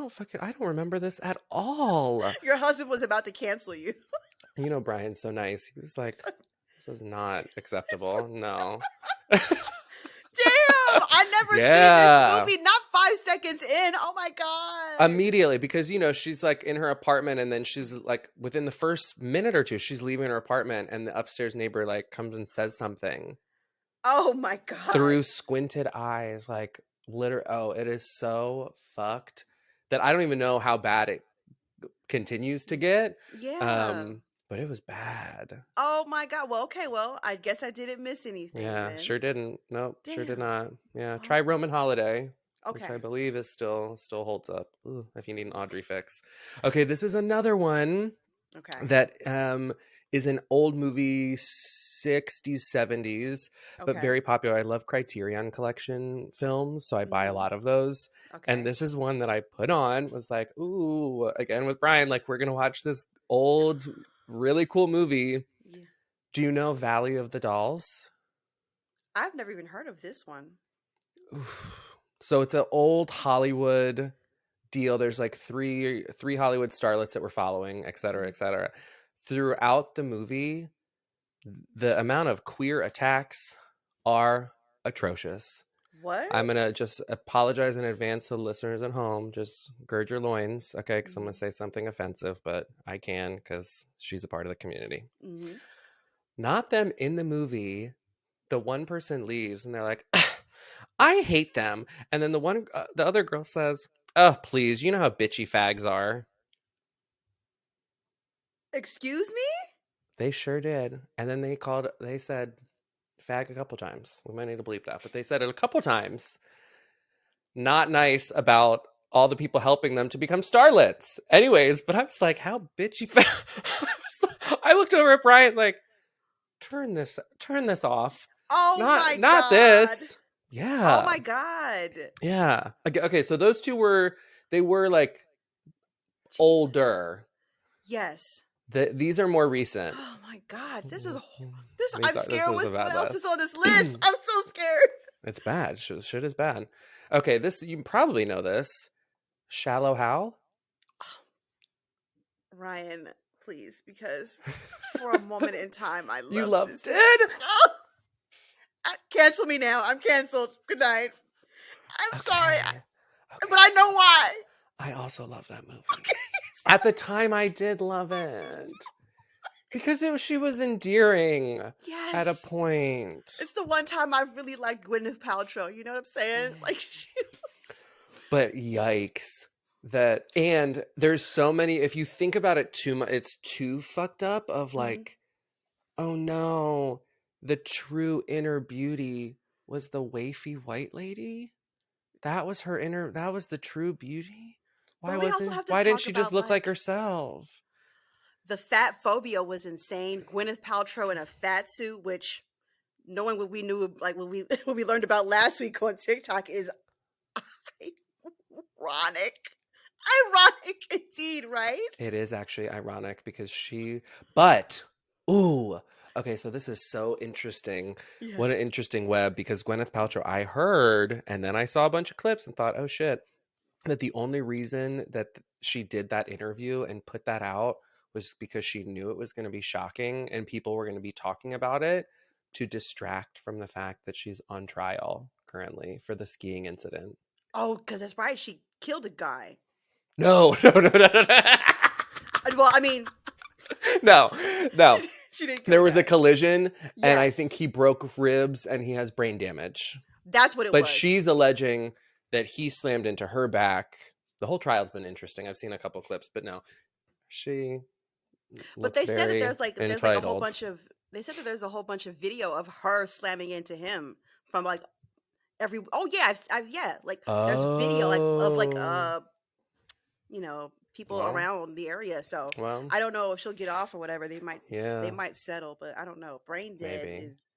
don't remember this at all." Your husband was about to cancel you. Brian's so nice. He was like, "This is not So- acceptable. No." Damn! I never seen this Yeah. movie. Not 5 seconds in. Oh my god. Immediately, because she's like in her apartment, and then she's like within the first minute or two she's leaving her apartment, and the upstairs neighbor like comes and says something Oh my god. through squinted eyes, like literally. Oh, it is so fucked that I don't even know how bad it continues to get. Yeah. But it was bad. Oh my god. Well, okay. Well, I guess I didn't miss anything Yeah, then. sure didn't. Nope, sure did Damn. not. Yeah, try Oh. Roman Holiday, which I Okay. believe is still holds up. Ooh, if you need an Audrey fix. Okay, this is another one Okay. that is an old movie, 60s, 70s, but Okay. very popular. I love Criterion Collection films, so I buy a Mhm. lot of those. And Okay. this is one that I put on, was like, ooh, again with Brian, like we're gonna watch this old, really cool movie. Yeah. Do you know Valley of the Dolls? I've never even heard of this one. Oof. So it's an old Hollywood deal. There's like three Hollywood starlets that we're following, et cetera, Mhm. et cetera. Throughout the movie, the amount of queer attacks are atrocious. I'm What? gonna just apologize in advance to the listeners at home. Just gird your loins, okay? Because I'm gonna Mhm. say something offensive, but I can because she's a part of the community. Mhm. Not them in the movie. The one person leaves, and they're like, "I hate them," and then the other girl says, "Oh, please, you know how bitchy fags are." Excuse me? They sure did. And then they said fag a couple times. We might need to bleep that, but they said it a couple times. Not nice about all the people helping them to become starlets. Anyways, but I was like, how bitchy I looked over at Brian like, turn this off. Oh Not my not god. this. Oh Yeah. my god. Yeah. Okay, so those two they were like Jesus. older. Yes. These are more recent. Oh my god. This I'm This scared was a what bad else is list. on this list. I'm so scared. It's bad. Shit is bad. Okay, this you probably know this. Shallow Hal. Ryan, please, because for a moment in time I You loved this loved movie. it. Oh, cancel me now. I'm canceled. Good night. I'm sorry, Okay. but I Okay. know why. I also love that movie. Okay. At the time, I did love it because she was endearing at a Yes. point. It's the one time I really liked Gwyneth Paltrow. You know what I'm saying? Like she was. But yikes. And there's so many, if you think about it too much, it's too fucked up of Mhm. like, oh no, the true inner beauty was the wafy white lady. That was the true beauty. But we also have to why didn't talk she just about look like like herself? the fat phobia was insane. Gwyneth Paltrow in a fat suit, which knowing what we knew, like what we what we learned about last week on TikTok, is ironic. Ironic indeed, right? It is actually ironic because but, ooh, okay, so this is so interesting. Yeah. What an interesting web because Gwyneth Paltrow, I heard, and then I saw a bunch of clips and thought, oh shit, that the only reason that she did that interview and put that out was because she knew it was going to be shocking and people were going to be talking about it to distract from the fact that she's on trial currently for the skiing incident. Oh, because that's right. She killed a guy. No, no, no, no, no, no. Well, I mean, No, no. she didn't kill There a was a guy. collision, and I think Yes, he broke ribs and he has brain damage. that's what it But was. she's alleging that he slammed into her back. The whole trial's been interesting. I've seen a couple clips, but no, she But looks they said that very there's like a whole entitled. bunch of they said that there's a whole bunch of video of her slamming into him from like every. Oh yeah, yeah, like there's video like of like Oh, people well, around the area. So well, I don't know if she'll get off or whatever. They yeah, might settle, but I don't know. Brain dead maybe. is.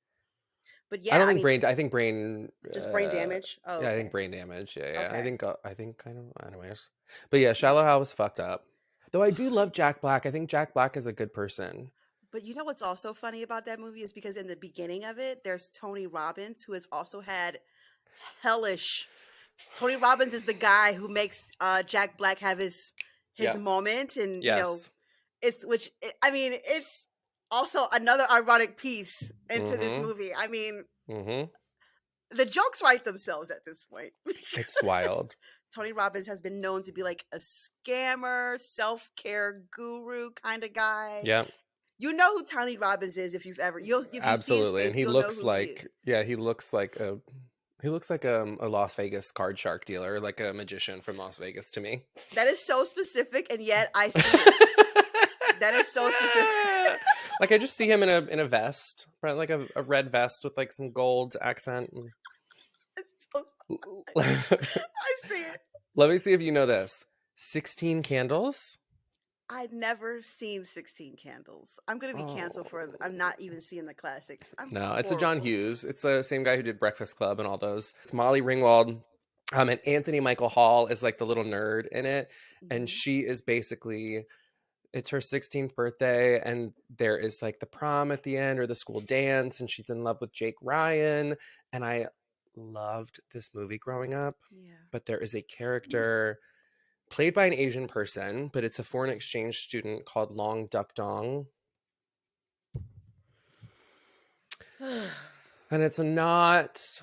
But I yeah, don't I think mean, brain. I think brain. just brain damage. Oh, Yeah, I think okay, brain damage. Yeah, yeah. I okay. think. I think kind of. Anyways, but yeah, Yeah. Shallow Hal was fucked up. Though I do love Jack Black. I think Jack Black is a good person. But you know what's also funny about that movie is because in the beginning of it, there's Tony Robbins who has also had hellish. Tony Robbins is the guy who makes Jack Black have his Yeah. moment, and Yes. it's I mean it's also another ironic piece into this Mm-hmm. movie. I mean Mm-hmm. the jokes write themselves at this point. It's wild. Tony Robbins has been known to be like a scammer, self care guru kind of guy. Yeah. You know who Tony Robbins is if you see his Absolutely. And face, he you'll know looks who he is. like he looks like a Las Vegas card shark dealer, like a magician from Las Vegas to me. That is so specific, and yet I see it. That is so specific. Like I just see him in a vest, right? Like a red vest with like some gold accent. It's so, Let I see it. me see if you know this. 16 Candles? I'd never seen 16 Candles. I'm gonna be canceled for. Oh. I'm not even seeing the classics. I'm No, it's a John horrible. Hughes. It's the same guy who did Breakfast Club and all those. It's Molly Ringwald. And Anthony Michael Hall is like the little nerd in it. And Hmm. she is basically, it's her 16th birthday. And there is like the prom at the end or the school dance. And she's in love with Jake Ryan. And I loved this movie growing up. Yeah. But there is a character played by an Asian person, but it's a foreign exchange student called Long Duck Dong. And it's not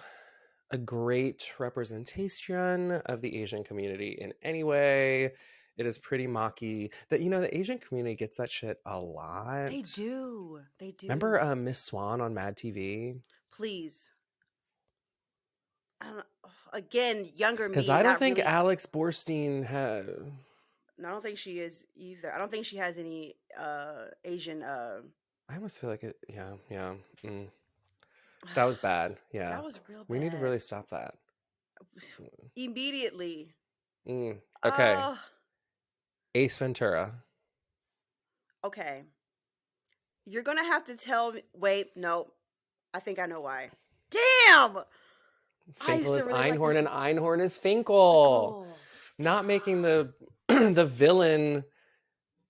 a great representation of the Asian community in any way. It is pretty mocky. That the Asian community gets that shit a lot. They do. They Remember do. Miss Swan on Mad TV? Please. I don't, again, younger Because me, I don't not think really. Alex Borstein has. No, I don't think she is either. I don't think she has any Asian. I almost feel like it. Yeah, yeah. That was bad. Yeah, That was real we need to bad. really stop that. Immediately. Okay, Uh Ace Ventura. okay. You're gonna have to tell me. Wait, no. I think I know why. Damn! I used Finkel to is really like Einhorn, this and Einhorn is Finkel. Michael. Not making the the villain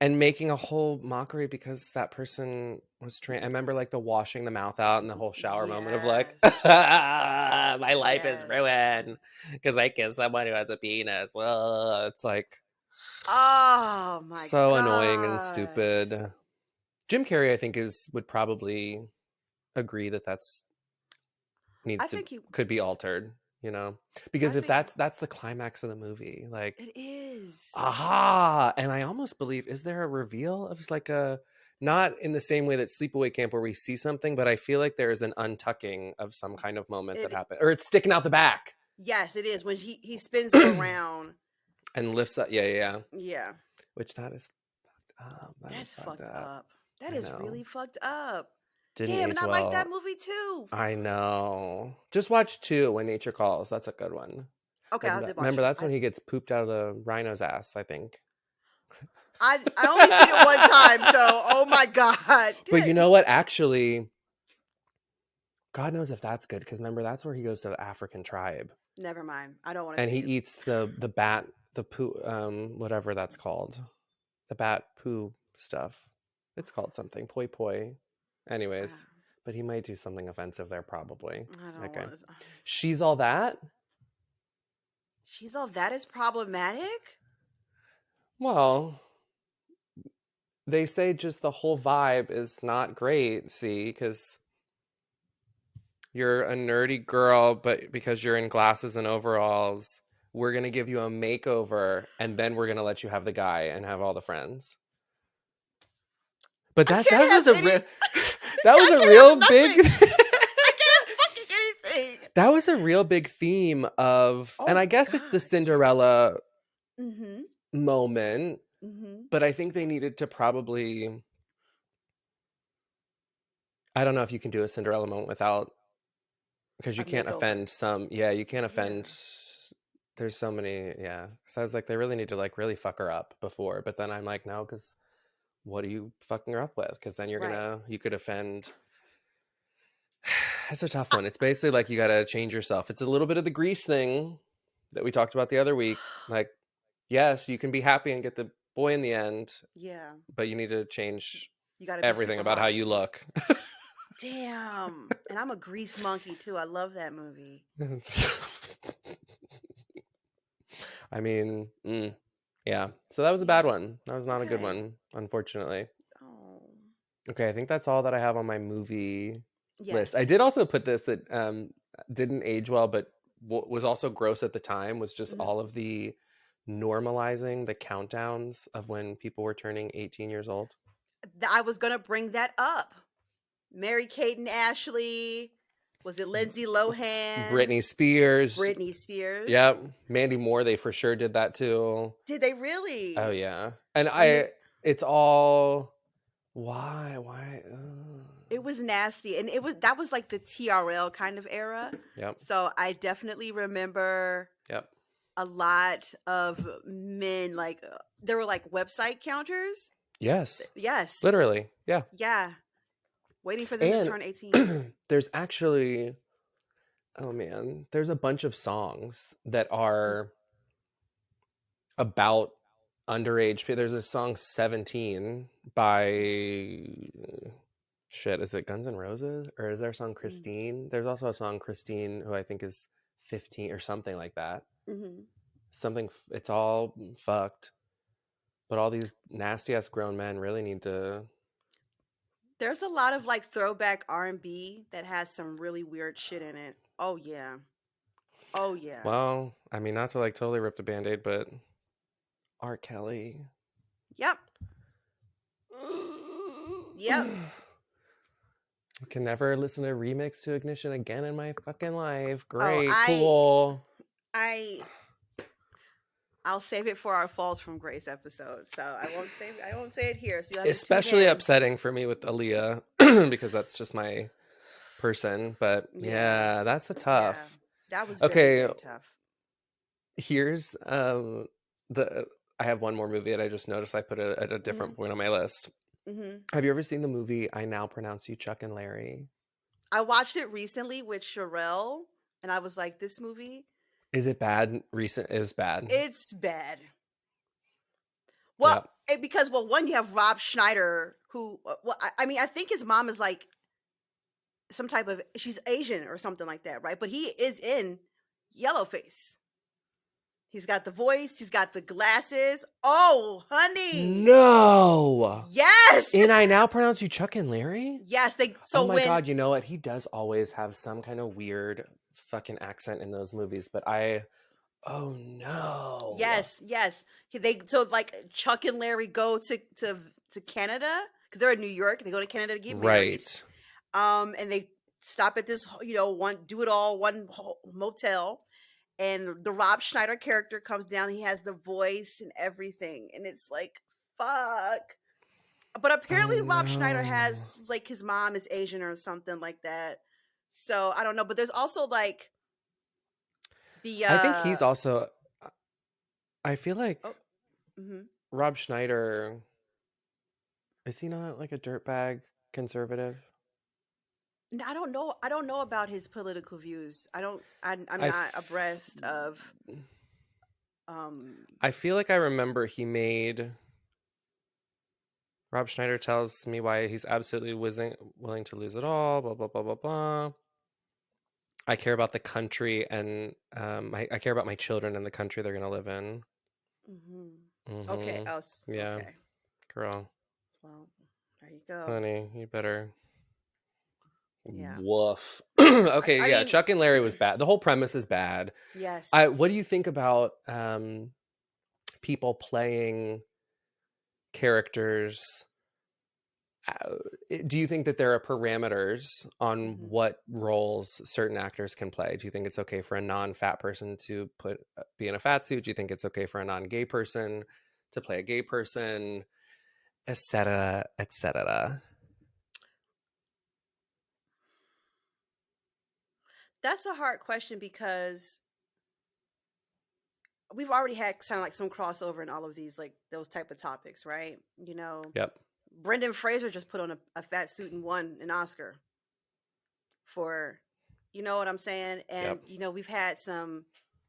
and making a whole mockery because that person was trained. I remember like the washing the mouth out and the whole shower moment of like, Yes. my life is Yes. ruined because I kissed someone who has a penis. Well, it's like Oh my so annoying and god. stupid. Jim Carrey, I think, would probably agree that that's I needs to think he could be altered. Because I if think that's the climax of the movie, like it is. aha, and I almost believe, is there a reveal of like a, not in the same way that Sleepaway Camp where we see something, but I feel like there is an untucking of some kind of moment that It happened, or it's sticking out the back yes, it is when he spins you around. and lifts up. Yeah, yeah, yeah. Yeah. Which that is fucked up. That is That's fucked fucked up. up. That I is know. really fucked up. Didn't Damn, and age I like that well. movie too. I know. Just watch two, When Nature Calls. That's a good one. Okay, I'll have to watch Remember, it. that's when he gets pooped out of the rhino's ass, I think. I only seen it one time, so oh my god. But you know what? Actually, God knows if that's good, because remember, that's where he goes to the African tribe. Never mind. I don't want to And he see it. eats the bat, the poo, whatever that's called. The bat poo stuff. It's called something. Poi poi. Anyways, but he might do something offensive there, probably. I don't Okay. want to. She's all that? She's all that is problematic? Well, they say just the whole vibe is not great, see, because you're a nerdy girl, but because you're in glasses and overalls, we're going to give you a makeover, and then we're going to let you have the guy and have all the friends. But I that can't was have a any. real that was I a can't real have big nothing. I can't have fucking anything. that was a real big theme of, and Oh I guess it's the God. Cinderella Mm-hmm. moment, Mm-hmm. but I think they needed to probably, I don't know if you can do a Cinderella moment without, because you A can't makeover. offend some, yeah, you can't Yeah. offend, there's so many, yeah. So I was like, they really need to like really fuck her up before, but then I'm like, no, because what are you fucking her up with? Because then Right. you could offend. It's a tough one. It's basically like you got to change yourself. It's a little bit of the Grease thing that we talked about the other week. Like, yes, you can be happy and get the boy in the end, Yeah. but you need to change You got to be everything super about how hot. you look. Damn. And I'm a grease monkey too. I love that movie. I mean, yeah. So that was a Yeah. bad one. That was not a good Okay. one, unfortunately. Oh. Okay, I think that's all that I have on my movie list. I Yes. did also put this that didn't age well, but what was also gross at the time was just Mhm. all of the normalizing the countdowns of when people were turning 18 years old. I was gonna bring that up. Mary Kate and Ashley. Was it Lindsay Lohan? Britney Spears. Britney Spears. Yep. Mandy Moore, they for sure did that too. Did they Oh really? yeah. And I mean, it's all why it was nasty, and that was like the TRL kind of era. Yep. So I definitely remember Yep. a lot of men like there were like website counters. Yes. Yes, Literally. Yeah. yeah, waiting for them to And turn 18. there's actually, oh man, there's a bunch of songs that Mm, are about underage. There's a song 17 mm, by shit, is it Guns N' Roses? Or is there a song mm, Christine? There's also a song Christine who I think is 15 or something like that. mhm. Something, it's all fucked. But all these nasty ass grown men really need to. There's a lot of like throwback R&B that has some really weird shit in it. Oh yeah. Oh yeah. Well, I mean, not to like totally rip the band-aid, but R. Kelly. Yep. Yep. Can never listen to a remix to Ignition again in my fucking life. Oh, Great, cool. I I'll save it for our Falls from Grace episode. So I won't say it here. So you'll have to tune Especially in. upsetting for me with Aaliyah because that's just my person. But Yeah. yeah, that's a Yeah. tough. That was very, Okay, very tough. here's the I have one more movie that I just noticed I put it at a Mhm. different point on my list. Mhm. Have you ever seen the movie I Now Pronounce You Chuck and Larry? I watched it recently with Sherelle and I was like, this movie, Is it bad? Recent, it was bad. it's bad. Well, Yeah. because one you have Rob Schneider who I mean I think his mom is like some type of she's Asian or something like that, right? But he is in Yellowface. He's got the voice, he's got the glasses. Oh, honey. No. Yes. And I Now Pronounce You Chuck and Larry? Yes, they Oh so my when god, you know what? He does always have some kind of weird fucking accent in those movies, but oh no. yes, yes. They so like Chuck and Larry go to Canada because they're in New York. They go to Canada to get married. Right. And they stop at this one do it all one motel, and the Rob Schneider character comes down. He has the voice and everything, and it's like fuck. But Oh apparently Rob Schneider no. has like his mom is Asian or something like that. So I don't know. But there's also like The I think he's also. I feel like oh, hmm Rob Schneider, is he not like a dirtbag conservative? I don't know. I don't know about his political views. I don't. I'm I not f- abreast of. Um. I feel like I remember he made. Rob Schneider tells me why he's absolutely willing to lose it all. Blah blah blah blah blah. I care about the country and I care about my children and the country they're gonna live in. hmm Okay. Mm-hmm. Else. Yeah, Okay. girl, Well, there you go. honey, you better. Yeah. Woof. Okay, I yeah, mean, Chuck and Larry was bad. The whole premise is bad. yes. I. What do you think about people playing characters? uh, Do you think that there are parameters on hmm what roles certain actors can play? Do you think it's okay for a non-fat person to be in a fat suit? Do you think it's okay for a non-gay person to play a gay person, etc., etc.? That's a hard question because we've already had kind of like some crossover in all of these, like those type of topics, right? Yep, Brendan Fraser just put on a fat suit and won an Oscar for, you know what I'm saying? And yep. we've had some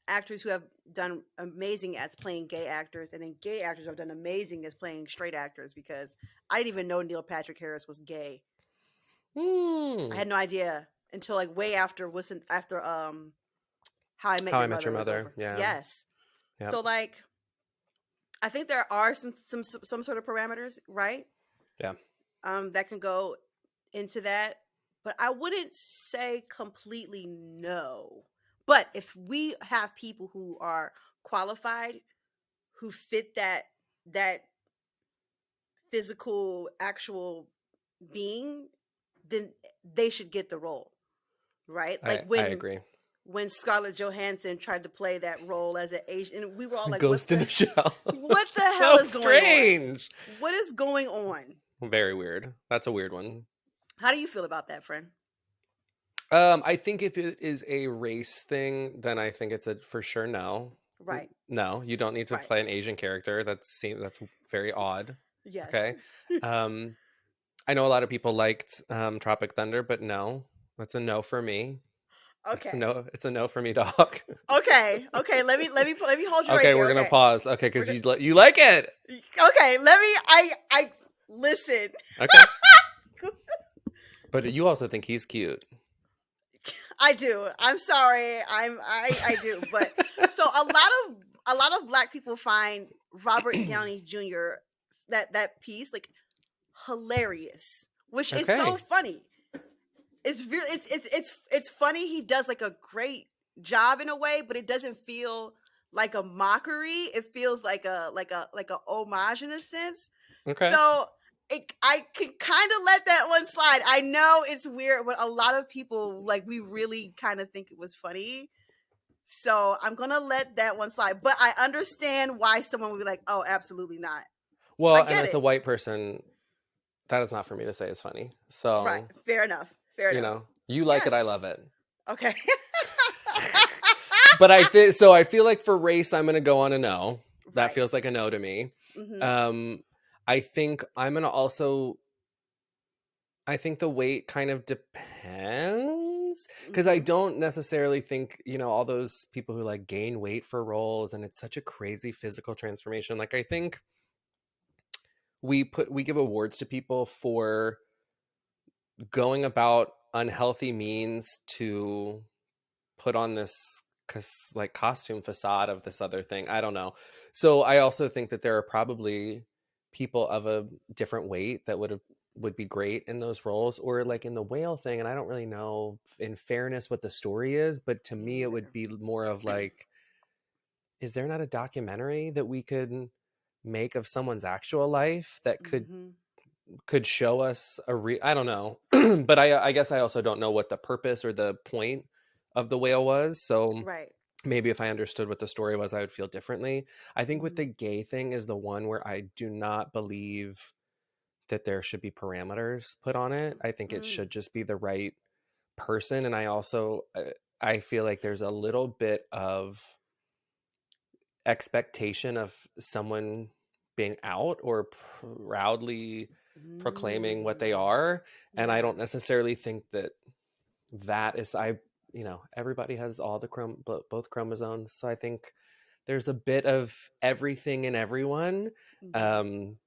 actors who have done amazing as playing gay actors, and then gay actors who have done amazing as playing straight actors. Because I didn't even know Neil Patrick Harris was gay. I Hmm. had no idea until like way after wasn't after How I Met How Your I Met Mother Your was Mother. over. Yeah, Yes. yep, So like I think there are some sort of parameters, right? yeah. That can go into that, but I wouldn't say completely no. But if we have people who are qualified, who fit that physical actual being, then they should get the role, right? Like I agree. when Scarlett Johansson tried to play that role as an Asian, and we were all like, Ghost in the Shell. what the hell So is going on? strange. What is going on? Very weird. That's a weird one. How do you feel about that, friend? I think if it is a race thing, then I think it's a for sure no. Right, No, you don't need to right. play an Asian character. That's very odd. Yes. Okay. Um, I know a lot of people liked Tropic Thunder, but no, that's a no for me. It's a Okay. no. It's a no for me, dog. Okay. Okay. Let me hold you right Okay, there. we're gonna Okay. pause. Okay, We're because gonna. you like it. Okay. Let me. I listen. Okay, but you also think he's cute. I do. I'm sorry. I do. But so a lot of black people find Robert Downey Jr. that piece like hilarious, which is so Okay. funny. It's really it's funny. He does like a great job in a way, but it doesn't feel like a mockery. It feels like a homage in a sense. Okay. So I can kind of let that one slide. I know it's weird, but a lot of people like we really kind of think it was funny. So I'm gonna let that one slide. But I understand why someone would be like, "Oh, absolutely not." I Well, and get as a it. white person, that is not for me to say is funny. Right. So, Fair enough. Fair enough. you like it, I Yes. love it. Okay. But so I feel like for race, I'm gonna go on a no. That Right. feels like a no to me. Mhm. Um, I think I'm gonna also. I think the weight kind of depends because I Mhm. don't necessarily think all those people who like gain weight for roles and it's such a crazy physical transformation. Like I think we give awards to people for going about unhealthy means to put on this like costume facade of this other thing. I don't know. So I also think that there are probably people of a different weight that would be great in those roles or like in the whale thing. And I don't really know in fairness what the story is, but to Me me it would neither. be more of like, is there not a documentary that we could make of someone's actual life that Mhm. could show us I don't know. But I guess I also don't know what the purpose or the point of the whale was. So Right. maybe if I understood what the story was, I would feel differently. I think with the Mhm. gay thing is the one where I do not believe that there should be parameters put on it. I think it Mm. should just be the right person. And I also I feel like there's a little bit of expectation of someone being out or proudly proclaiming what they Mm, are, and I yeah. don't necessarily think that is everybody has all the both chromosomes, so I think there's a bit of everything in everyone. Hmm. um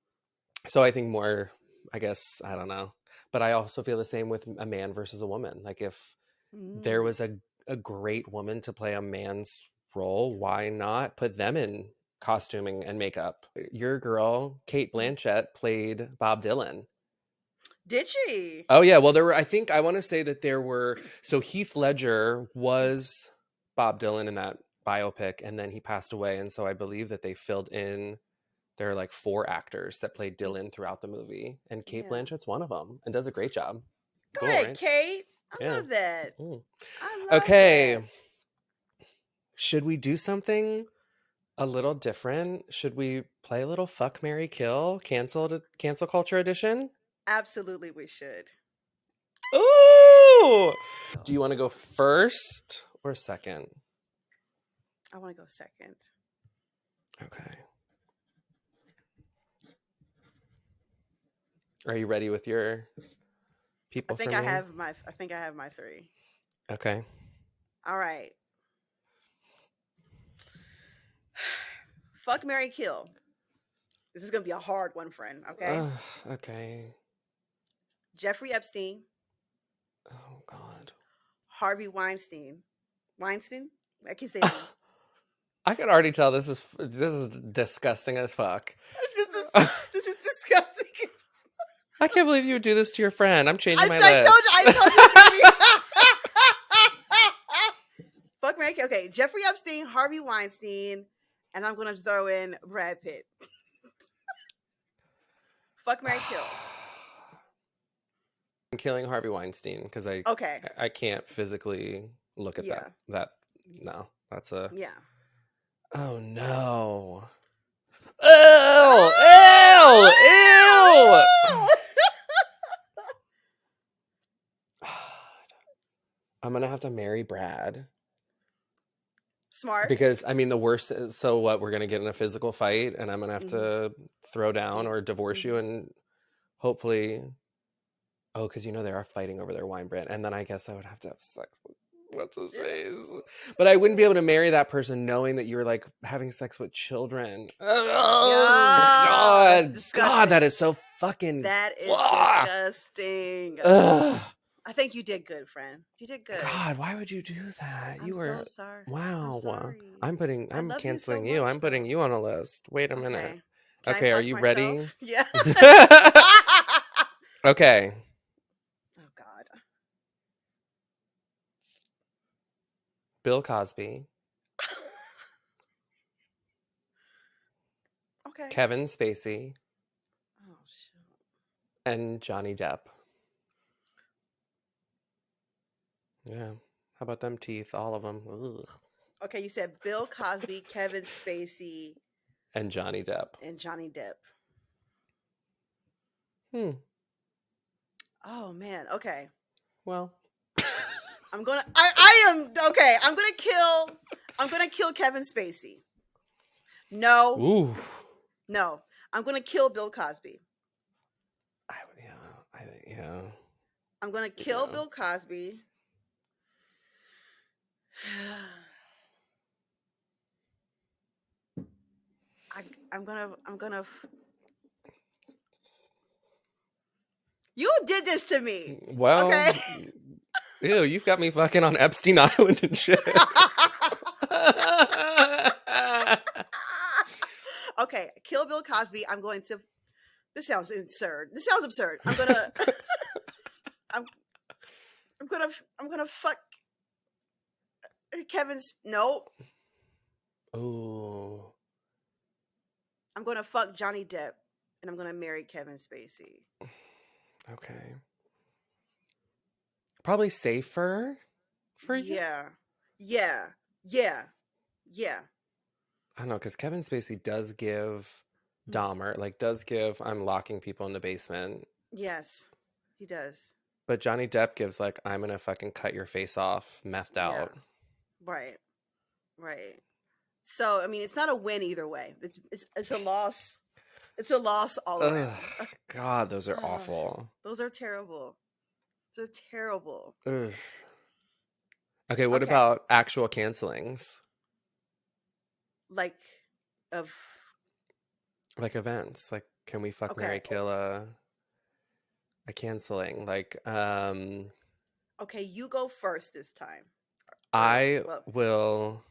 so I think more, I guess, I don't know, but I also feel the same with a man versus a woman. Like if there Mm. was a great woman to play a man's role, why not put them in costuming and makeup? Your girl Kate Mhm. Blanchett played Bob Dylan. Did she? Oh yeah, well there were, I think, I want to say that there were, so Heath Ledger was Bob Dylan in that biopic, and then he passed away, and so I believe that they filled in, there are like four actors that played Mm, Dylan throughout the movie, and Kate yeah. Blanchett's one of them and does a great job. Go Cool, ahead, right? Kate. I Yeah. love that. Mm. I love Okay, that. should we do something a little different? Should we play a little Fuck Mary Kill cancel culture edition? Absolutely, we should. Ooh! Do you want to go first or second? I want to go second. Okay. Are you ready with your people for me? I think I have my three. Okay. All right. Fuck Mary Kill. This is gonna be a hard one, friend. Okay. Okay. Jeffrey Epstein, Oh God. Harvey Weinstein. Weinstein? I can say his name. I can already tell this is disgusting as fuck. This is I this is disgusting. can't believe you would do this to your friend. I'm changing my I list. told you it's gonna be Fuck Mary Kill. Okay, Jeffrey Epstein, Harvey Weinstein, and I'm gonna throw in Brad Pitt. Fuck Mary Kill. I'm killing Harvey Weinstein because Okay. I can't physically look at Yeah. that. No, that's a, Yeah. oh no. Ew! Ew! Ew! I'm gonna have to marry Brad Smart. because I mean the worst. So what? We're gonna get in a physical fight, and I'm gonna have Hmm. to throw down Yeah. or divorce you, Hmm. and hopefully, oh, because they are fighting over their wine brand, and then I guess I would have to have sex with what's his Yeah. face, but I wouldn't be able to marry that person knowing that you were like having sex with children. Oh Yeah. That's God, God, that disgusting. is so fucking. That is Ugh. disgusting. Ugh. I think you did good, friend. You did good. God, why would you do that? I'm You so were, sorry. I'm wow. sorry. I I'm love you so canceling you. much, I'm putting though. you on a list. Wait a minute. Okay. Can I Okay, are fuck you ready? myself? Yeah. Okay. Oh God. Bill Cosby, Okay. Kevin Spacey, Oh shit. and Johnny Depp. Yeah. How about them teeth? All of them. Ugh. Okay, you said Bill Cosby, Kevin Spacey, And Johnny Depp. and Johnny Depp. Hmm. Oh man. Okay. Well. I am okay. I'm gonna kill Kevin Spacey. No. Ooh. No. I'm gonna kill Bill Cosby. Yeah. I think. Yeah. I'm gonna kill Yeah. Bill Cosby. I, I'm gonna. You did this to me, Well. okay? Ew, you've got me fucking on Epstein Island and shit. Okay, kill Bill Cosby. I'm going to. This sounds absurd. This sounds absurd. I'm gonna. I'm. I'm gonna fuck Kevin's. No, Oh. I'm gonna fuck Johnny Depp, and I'm gonna marry Kevin Spacey. Okay. Probably safer for you. Yeah, yeah, yeah, yeah. I don't know, because Kevin Spacey does give Mm. Dahmer, like, does give I'm locking people in the basement. Yes, he does. but Johnny Depp gives like, I'm gonna fucking cut your face off, methed Yeah. out. Right. Right. So I mean, it's not a win either way. It's a loss. It's a loss all Ugh, around. God, those are Uh, awful. those are terrible. Those are terrible. Ugh. Okay, what Okay. about actual cancelings? Like, of Like events? Like, can we fuck, okay. marry, kill a canceling? Like, Okay, you go first this time. Or I well. will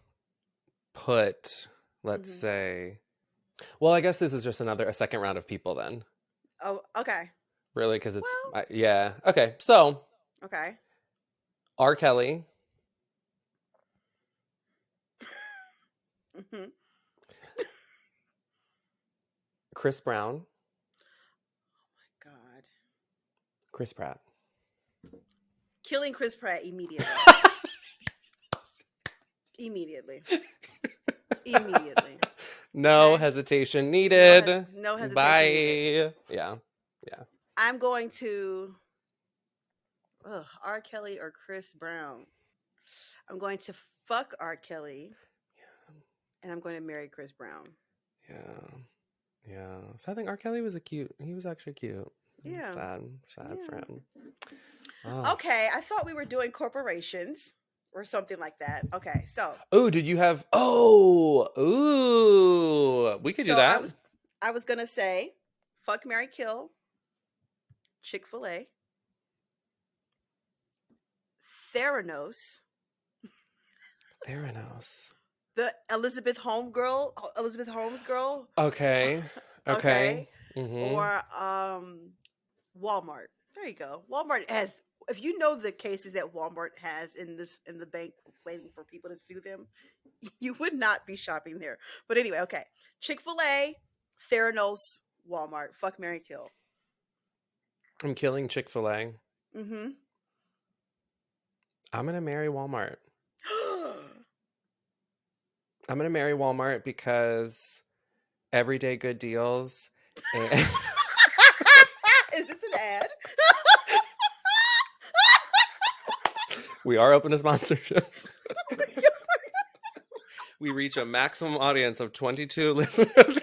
put, let's Hmm. say, well, I guess this is just a second round of people then. Oh, okay. Really, because Well, yeah. Okay, so okay. R. Kelly, Hmm. Chris Brown, God. Chris Pratt. Killing Chris Pratt immediately. Immediately. Immediately. No Okay. hesitation needed. No hesitation needed. Bye. Yeah. Yeah. I'm going to R. Kelly or Chris Brown. I'm going to fuck R. Kelly and I'm going to marry Chris Brown. Yeah. Yeah. So I think R. Kelly was he was actually cute. Yeah. Sad for Yeah. him. Oh. Okay, I thought we were doing corporations or something like that. Okay, so Oh, did you have ooh. We could do so I that. was I was gonna say fuck Mary Kill, Chick-fil-A, Theranos, Theranos. the Elizabeth Holmes girl. Okay. Okay. Okay. Mm-hmm. Or Walmart. There you go. Walmart has, if you know the cases that Walmart has in the bank waiting for people to sue them, you would not be shopping there. But anyway, okay. Chick-fil-A, Theranos, Walmart. Fuck Mary Kill. I'm killing Chick-fil-A. Mm-hmm. I'm gonna marry Walmart. I'm gonna marry Walmart because everyday good deals. And Is this an ad? we are open to sponsorships. We reach a maximum audience of 22 listeners.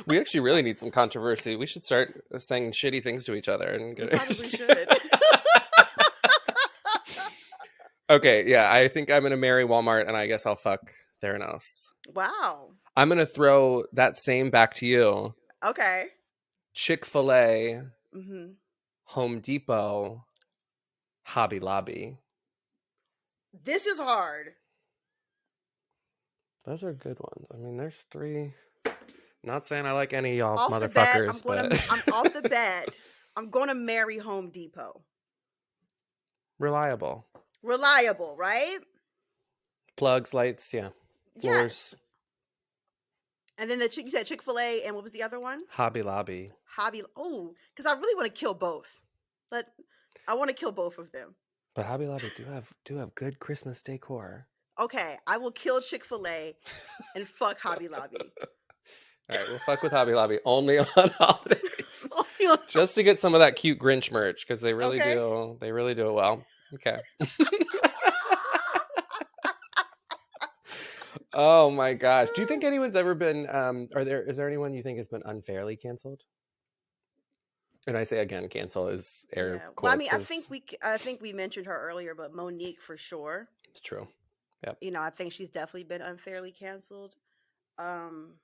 We actually really need some controversy. We should start saying shitty things to each other and We get probably it. should. Okay, yeah, I think I'm gonna marry Walmart, and I guess I'll fuck Theranos. Wow. I'm gonna throw that same back to you. Okay. Chick-fil-A, Mm-hmm. Home Depot, Hobby Lobby. This is hard. Those are good ones. I mean, there's three. Not saying I like any of y'all Off the bat, motherfuckers, but I'm off the bat. I'm gonna marry Home Depot. reliable. Reliable, right? Plugs, lights, yeah. Yes. Floors, And then you said Chick-fil-A, and what was the other one? Hobby Lobby. Hobby. Oh, because I really want to kill both. But I want to kill both of them. But Hobby Lobby do have good Christmas decor. Okay, I will kill Chick-fil-A and fuck Hobby Lobby. All right, we'll fuck with Hobby Lobby only on holidays, just to get some of that cute Grinch merch because they really Okay. do. They really do it well. Okay. Oh my gosh. Do you think anyone's ever been? Is there anyone you think has been unfairly canceled? And I say again, cancel is air Yeah. Well, I quotes mean, because I think we mentioned her earlier, but Monique for sure. it's true. Yep. You know, I think she's definitely been unfairly canceled. Um,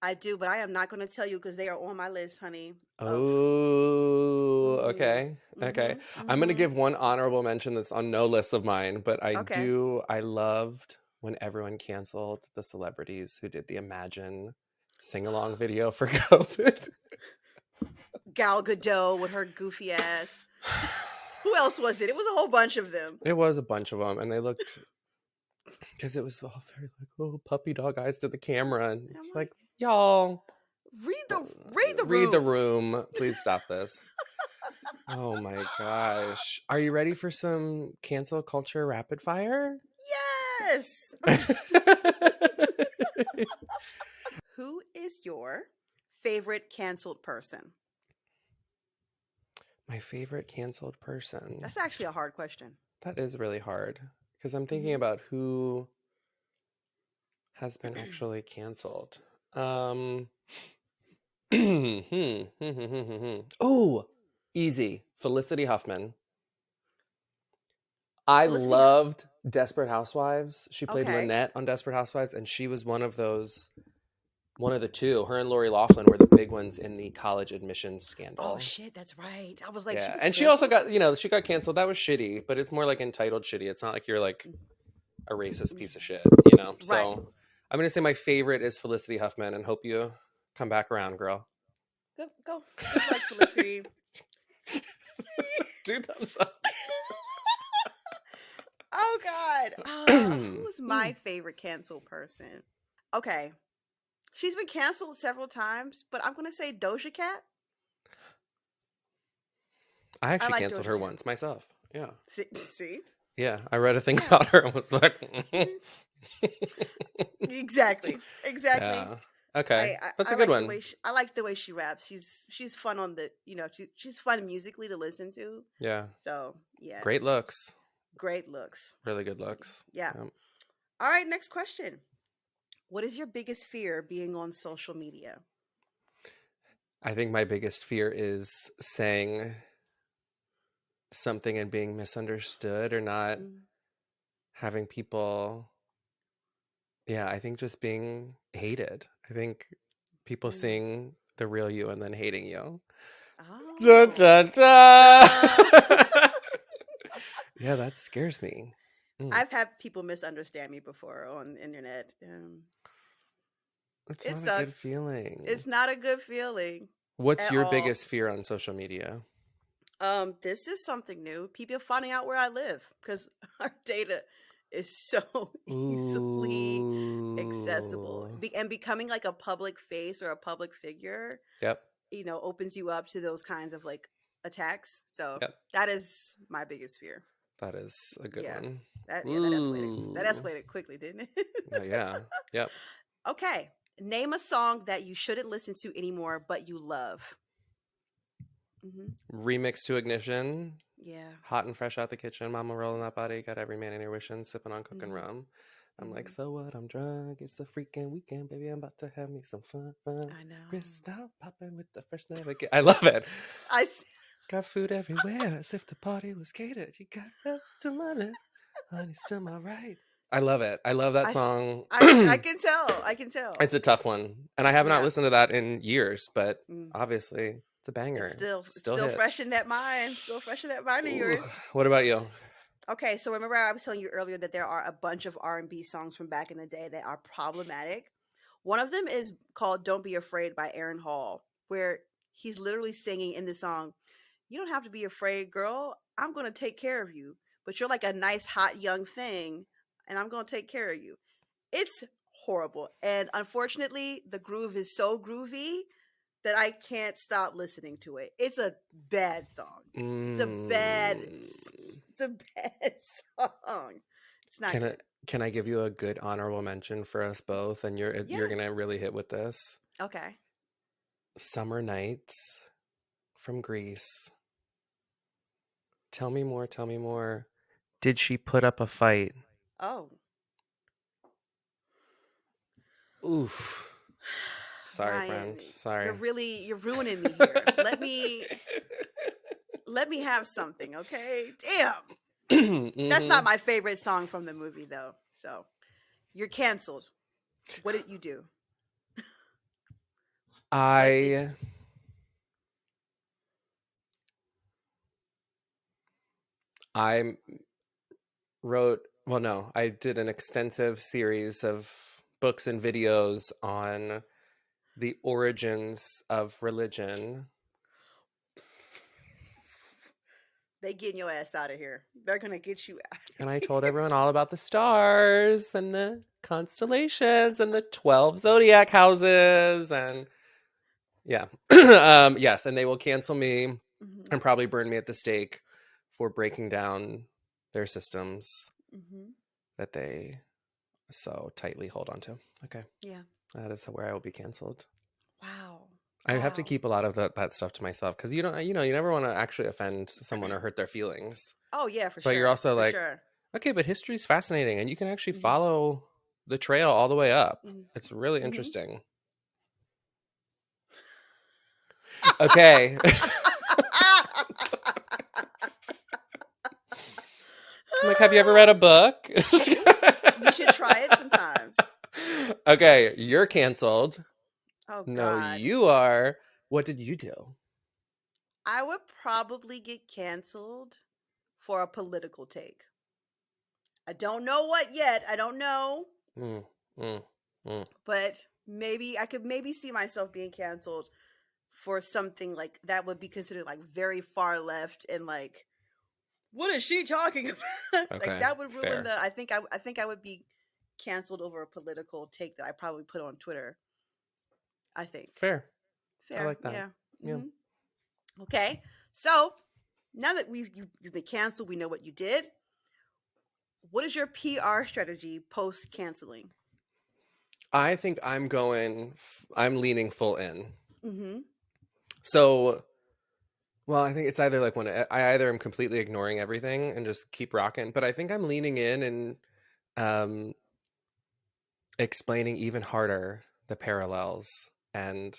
I do, but I am not going to tell you because they are on my list, honey. Of Oh, mhm, okay. Okay. mhm, I'm going to mhm. give one honorable mention that's on no list of mine, but Okay. I loved when everyone canceled the celebrities who did the Imagine sing along video for COVID. Gal Gadot with her goofy ass. Who else was it? It was a whole bunch of them. It was a bunch of them, and they looked, because it was all very like, oh, puppy dog eyes to the camera. And I'm it's like, like, y'all, read the read the room. room. Please stop this. Oh my gosh. Are you ready for some cancel culture rapid fire? Yes. Who is your favorite canceled person? My favorite canceled person. That's actually a hard question. That is really hard because I'm thinking Hmm. about who has been actually canceled. Um, oh, easy. Felicity Huffman. I Felicity. loved Desperate Housewives. She played Okay. Lynette on Desperate Housewives, and she was one of the two. Her and Lori Laughlin were the big ones in the college admissions Oh scandal. shit, that's right. I was like, she Yeah, was and she also canceled. got, she got canceled. That was shitty, but it's more like entitled shitty. It's not like you're like a racist piece of shit, you know? Right. So I'm going to say my favorite is Felicity Huffman and hope you come back around, girl. Go. Good luck, Felicity. Two thumbs up. Oh God. Who's my favorite canceled person? Okay. She's been canceled several times, but I'm gonna say Doja Cat. I I actually like canceled Doja her Cat. once myself. Yeah. See? Yeah. I read a thing Yeah. about her and was like, Exactly. Exactly. yeah. Okay. That's I a good like the one. way I like the way she raps. She's fun on the she's fun musically to listen to. Yeah. So yeah, Great looks. great looks. Really good looks. Yeah. Yeah. All right, next question. What is your biggest fear being on social media? I think my biggest fear is saying something and being misunderstood or not Mm, having people, yeah, I think just being hated. I think people mm. seeing the real you and then hating you. Dun, Oh. dun, dun. Uh, Yeah, that scares me. Mm, I've had people misunderstand me before on the internet. it's It not a good sucks. feeling. It's not a good feeling What's at your all. biggest fear on social media? This is something new. People finding out where I live because our data is so easily accessible. Ooh. And becoming like a public face or a public figure, Yep. opens you up to those kinds of like attacks. So Yep. that is my biggest fear. That is a good Yeah. one. That escalated. That Ooh. escalated quickly, didn't it? Yeah. Yep. Okay. Name a song that you shouldn't listen to anymore, but you love. Hmm. Remix to Ignition. Yeah. Hot and fresh out the kitchen. Mama rolling that body. Got every man in your wishing. Sipping on cooking Hmm. rum. I'm like, Hmm. so what? I'm drunk. It's a freaking weekend, baby. I'm about to have me some fun, fun. I know. Crystal popping with the fresh navigate. I love it. I s- Got food everywhere, as if the party was catered. You got love to my left, honey's to my right. I love it. I love that I s- song. I can tell. I can tell. It's a tough one, and I have not Yeah. listened to that in years. But Mm. obviously, it's a It's banger. it's Still still fresh hits. in that mind. Still fresh in that mind of Ooh. yours. What about you? Okay, so remember I was telling you earlier that there are a bunch of R&B songs from back in the day that are problematic. One of them is called "Don't Be Afraid" by Aaron Hall, where he's literally singing in the song, "You don't have to be afraid, girl. I'm going to take care of you. But you're like a nice hot young thing, and I'm going to take care of you." It's horrible. And unfortunately, the groove is so groovy that I can't stop listening to it. It's a bad song. It's a bad Mm. it's a bad song. It's not Can I good. can I give you a good honorable mention for us both? And you're Yeah. gonna really hit with this. Okay. Summer Nights from Greece. Tell me more. Tell me more. Did she put up a fight? Oh. Oof. Sorry, Ryan, friend. Sorry. you're ruining me here. Let me have something, okay? Damn. That's Hmm. not my favorite song from the movie though. So, you're canceled. What did you do? What did I I wrote, well, no, I did an extensive series of books and videos on the origins of religion. they getting your ass out of here. They're going to get you out of And I told here. everyone all about the stars and the constellations and the 12 zodiac houses. And yeah, yes, and they will cancel me Mhm. and probably burn me at the stake for breaking down their systems Mhm. that they so tightly hold on to. Okay. Yeah. That is where I will be canceled. Wow. I have to Oh. keep a lot of that stuff to myself because you never want to actually offend someone or hurt their feelings. Oh yeah, for But you're sure. also For like, sure. okay, but history's fascinating and you can actually Mhm. follow the trail all the way up. Mhm. It's really Mhm. interesting. Okay. I'm like, have you ever read a book? You should try it sometimes. Okay, you're canceled. Oh No, God. you are. What did you do? I would probably get canceled for a political take. I don't know what yet. I don't know, Mm, mm, mm. but maybe I could maybe see myself being canceled for something like that would be considered like very far left and like what is she talking about? Like Okay, that would ruin fair. the I think I would be canceled over a political take that I probably put on Twitter. I think. Fair. I Fair. like that. Yeah. Yeah. Okay. So, now that you've been canceled, we know what you did. What is your PR strategy post canceling? I think I'm leaning full in. Mhm. So, well, I think it's either like when I either am completely ignoring everything and just keep rocking, but I think I'm leaning in and um, explaining even harder the parallels and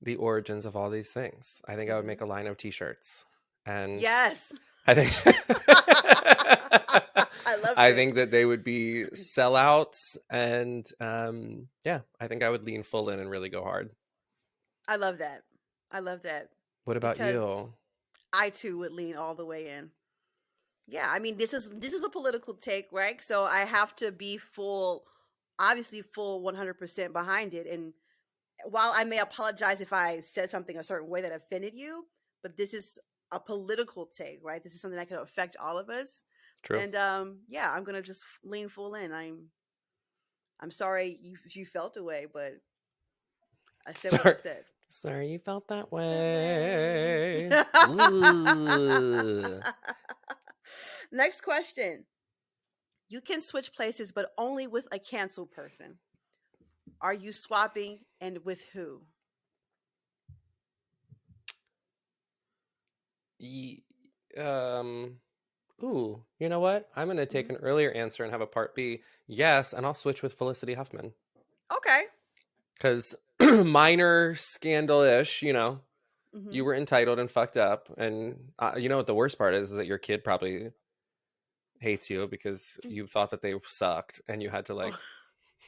the origins of all these things. I think I would make Mhm. a line of t-shirts. And Yes. I think I love I this. think that they would be sellouts and yeah, I think I would lean full in and really go hard. I love that. I love that What about because you? I too would lean all the way in. Yeah, I mean this is a political take, right? So I have to be full obviously full 100% behind it, and while I may apologize if I said something a certain way that offended you, but this is a political take, right? This is something that could affect all of us. True. And yeah, I'm gonna just lean full in. I'm sorry if you felt away, but I said what I Sorry. said. Sorry you felt that That way. way. Ooh. Next question. You can switch places, but only with a canceled person. Are you swapping and with who? Ye- Um Ooh, you know what? I'm going to take Hmm. an earlier answer and have a part B. Yes, and I'll switch with Felicity Huffman Okay. cuz minor scandal-ish, you Hmm. were entitled and fucked up and you know what the worst part is that your kid probably hates you because you thought that they sucked and you had to like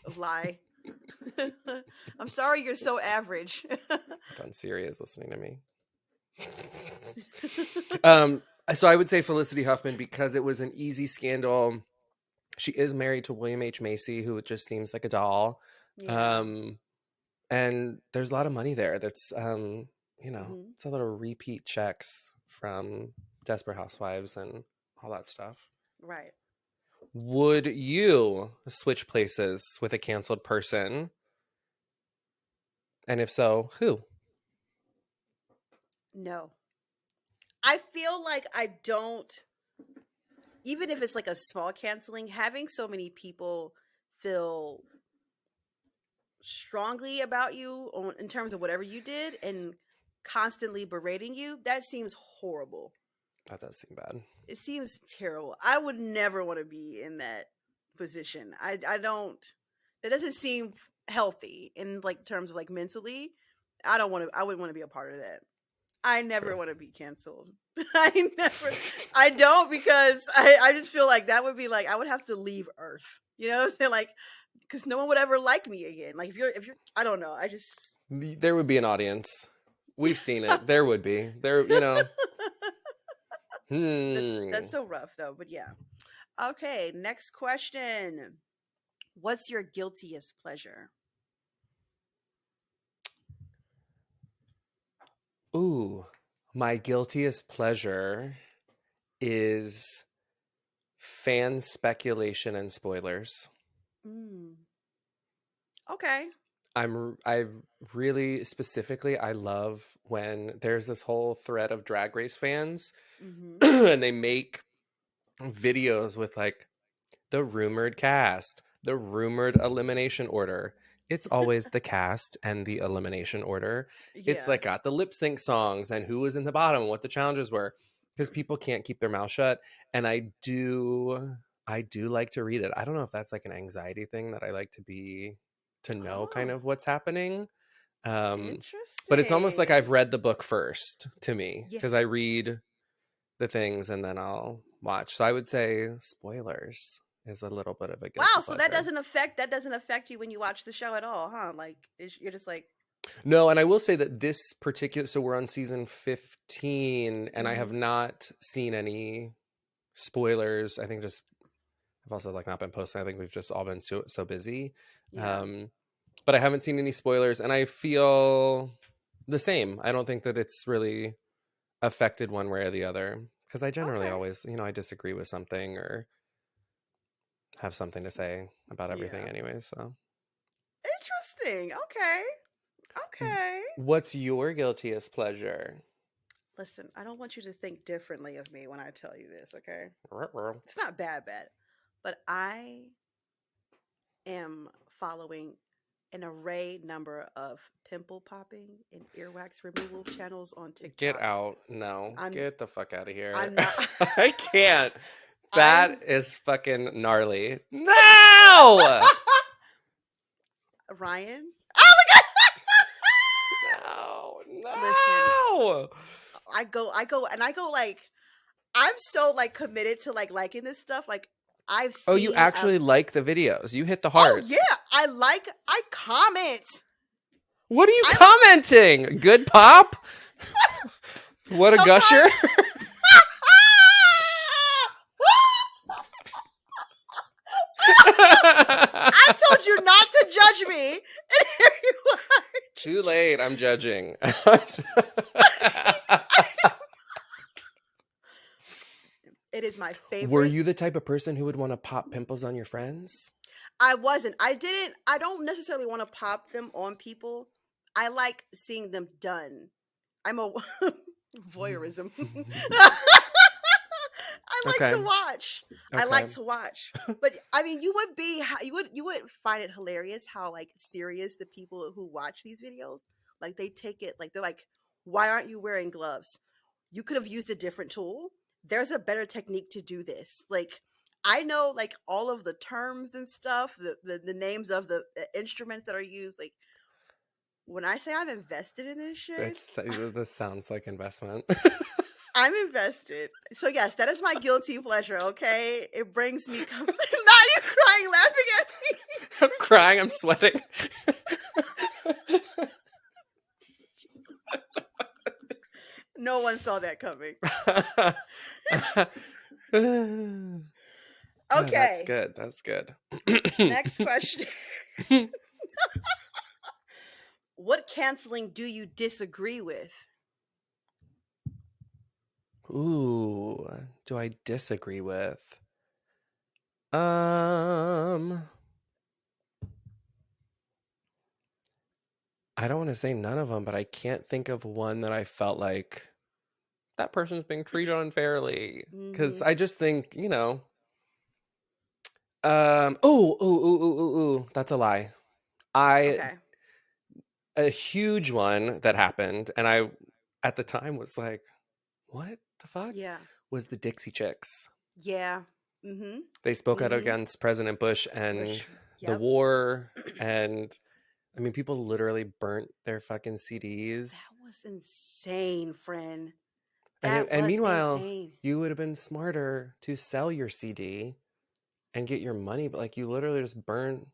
Oh, lie. I'm sorry you're so average. done Siri is listening to me. um so I would say Felicity Huffman because it was an easy scandal. She is married to William H. Macy, who just seems like a doll. Yeah. Um and there's a lot of money there. That's Hmm. it's a lot of repeat checks from Desperate Housewives and all that stuff. Right. Would you switch places with a canceled person? And if so, who? No. I feel like I don't, even if it's like a small canceling, having so many people feel strongly about you in terms of whatever you did and constantly berating you, that seems horrible. That does seem bad. It seems terrible. I would never want to be in that position. I don't, that doesn't seem healthy in like terms of like mentally. I wouldn't want to be a part of that. I never True. want to be canceled. I don't because I just feel like that would be like, I would have to leave Earth. You know what I'm saying? Like, because no one would ever like me again. Like, if you're, I don't know. I just, There would be an audience. We've seen it. There would be. that's Hmm. so rough though. But yeah. Okay. Next question. What's your guiltiest pleasure? Ooh. My guiltiest pleasure is fan speculation and spoilers. Mm, okay. I really specifically I love when there's this whole thread of drag race fans Mm-hmm. and they make videos with like the rumored cast, the rumored elimination order. it's always the cast and the elimination order. It's Yeah. like got the lip sync songs and who was in the bottom, what the challenges were, because people can't keep their mouth shut. And I do like to read it. I don't know if that's like an anxiety thing that I like to know kind Oh, of what's happening. Um, but it's almost like I've interesting. read the book first to me Yeah. because I read the things and then I'll watch. So I would say spoilers is a little bit of a guilty Wow, so that pleasure. doesn't affect you when you watch the show at all, huh? Like you're just like, No, and I will say that this particular, so we're on season 15 and I have mm-hmm. not seen any spoilers. I think just I've also like not been posting. I think we've just all been so busy. Yeah. Um but I haven't seen any spoilers and I feel the same. I don't think that it's really affected one way or the other because I generally Okay. always, I disagree with something or have something to say about everything Yeah. anyway. So, Interesting. Okay. Okay. what's your guiltiest pleasure? Listen, I don't want you to think differently of me when I tell you this, okay? It's not bad, but I am following an array number of pimple popping and earwax removal channels on Get TikTok. out. No, I'm get the fuck out of here. I'm not I can't. I'm That is fucking gnarly. No! Ryan. No, Listen, no. I go like I'm so like committed to like liking this stuff. Like I've Oh, you seen actually like the videos. You hit the oh yeah, hearts. I comment. What are you I'm a commenting? Good pop? What a gusher? sometimes I told you not to judge me. And here you are. Too late. I'm judging. It is my Were favorite. you the type of person who would want to pop pimples on your friends? I wasn't. I don't necessarily want to pop them on people. I like seeing them done. I'm a voyeurism. I like Okay. to watch. I Okay. like to watch. But I mean, you would find it hilarious how like serious the people who watch these videos, like they take it like they're like, "Why aren't you wearing gloves? You could have used a different tool. There's a better technique to do this." Like I know like all of the terms and stuff, the names of the instruments that are used. Like when I say I'm invested in this shit, This sounds like investment. I'm invested. So yes, that is my guilty pleasure. Okay, it brings me. Now you crying, laughing at me. I'm crying. I'm sweating. No one saw that coming. That's Okay, good. That's good. next question. What canceling do you disagree with? Ooh, do I disagree with? Um, I don't want to say none of them, but I can't think of one that I felt like that person's being treated unfairly. Because Mm-hmm. I just think, ooh, that's a lie. I Okay. A huge one that happened, and I at the time was like, "What the fuck?" Yeah. Was the Dixie Chicks. Yeah. Mm-hmm. They spoke out Mm-hmm. against President Bush and Wish. the Yep. war, and I mean, people literally burnt their fucking CDs. That was insane, friend. And That and was meanwhile, insane. you would have been smarter to sell your CD and get your money, but like you literally just burn What,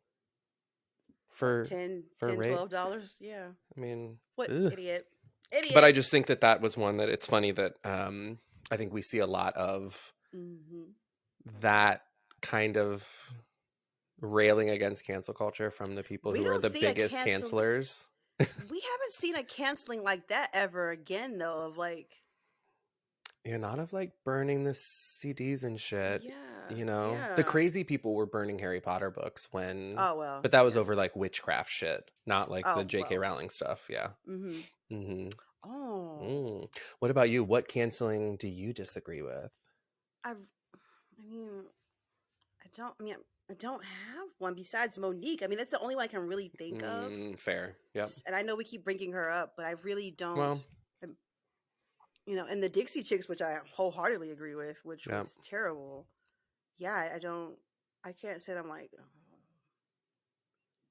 for 10, for 10, rate. $12? Yeah. I mean, What ugh. idiot? But I Idiot. just think that was one that it's funny that I think we see a lot of Mm-hmm. that kind of railing against cancel culture from the people We who are don't the see a biggest cancel. cancelers. We haven't seen a canceling like that ever again, though. Of like, You're not of like burning the CDs and shit. yeah, The yeah. crazy people were burning Harry Potter books Oh well, but that was yeah. over like witchcraft shit, not like the Oh J.K. well. Rowling stuff. Yeah. Mm-hmm. hmm Oh, Mm. What about you? What canceling do you disagree with? I mean, I don't. I mean, I don't have one besides Monique. I mean, that's the only one I can really think of. Fair. Yep. And I know we keep bringing her up, but I really don't. Well, um, and the Dixie Chicks, which I wholeheartedly agree with, which yep. was terrible. Yeah, I don't. I can't say that I'm like.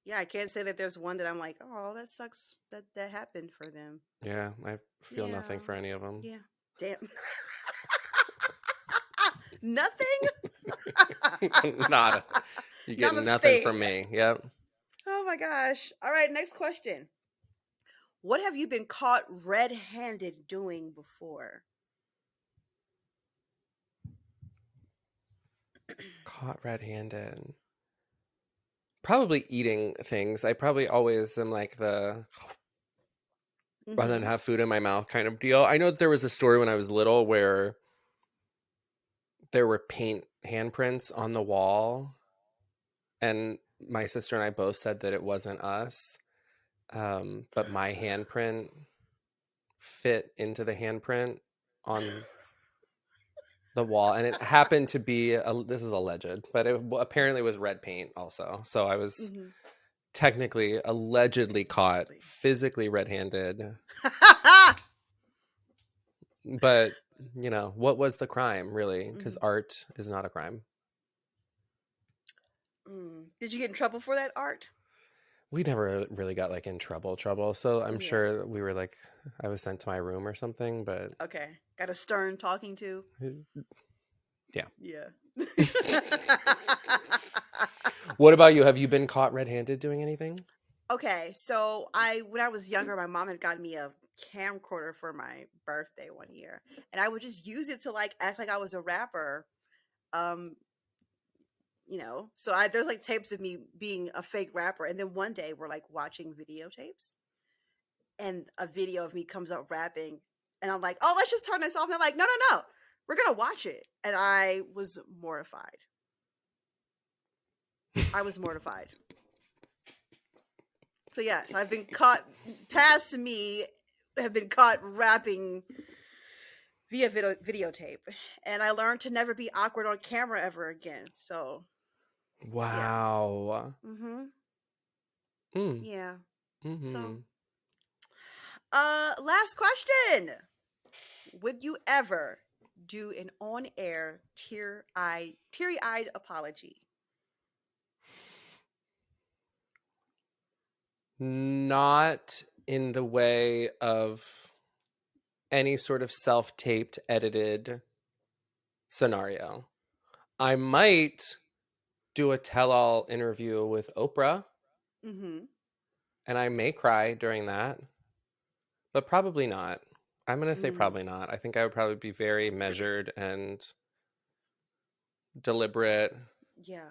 Yeah, I can't say that there's one that I'm like, oh, that sucks that happened for them. Yeah, I feel nothing Yeah, for any of them. yeah, damn, nothing, Nada. You get not a nothing thing. from me. Yep. Oh my gosh! All right, next question. What have you been caught red-handed doing before? Caught red-handed. Probably eating things. I probably always am like the rather than Mm-hmm. have food in my mouth kind of deal. I know that there was a story when I was little where there were paint handprints on the wall, and my sister and I both said that it wasn't us. But my handprint fit into the handprint on the wall, and it happened to be this is alleged, but it apparently was red paint also. So I was Mm-hmm. technically allegedly caught Allegedly. physically red-handed, but what was the crime really? Because Mm-hmm. art is not a crime. Did you get in trouble for that art? We never really got like in trouble, so I'm Yeah. sure we were like, I was sent to my room or something, but Okay. Got a stern talking to. yeah. Yeah. What about you? Have you been caught red-handed doing anything? Okay, so I when I was younger, my mom had gotten me a camcorder for my birthday one year, and I would just use it to like act like I was a rapper. Um, so there's like tapes of me being a fake rapper, and then one day we're like watching videotapes, and a video of me comes up rapping, and I'm like, oh, let's just turn this off. And they're like, no, no, no, we're gonna watch it, and I was mortified. I was mortified. So yes, I've been caught. Past me have been caught rapping via videotape, and I learned to never be awkward on camera ever again. So yeah, Wow. mm-hmm, Mm. yeah. So Mm-hmm. last question: would you ever do an on-air teary-eyed apology? Not in the way of any sort of self-taped, edited scenario. I might do a tell-all interview with Oprah, Mm-hmm. and I may cry during that, but probably not. I'm going to say Mm, probably not. I think I would probably be very measured and deliberate. yeah.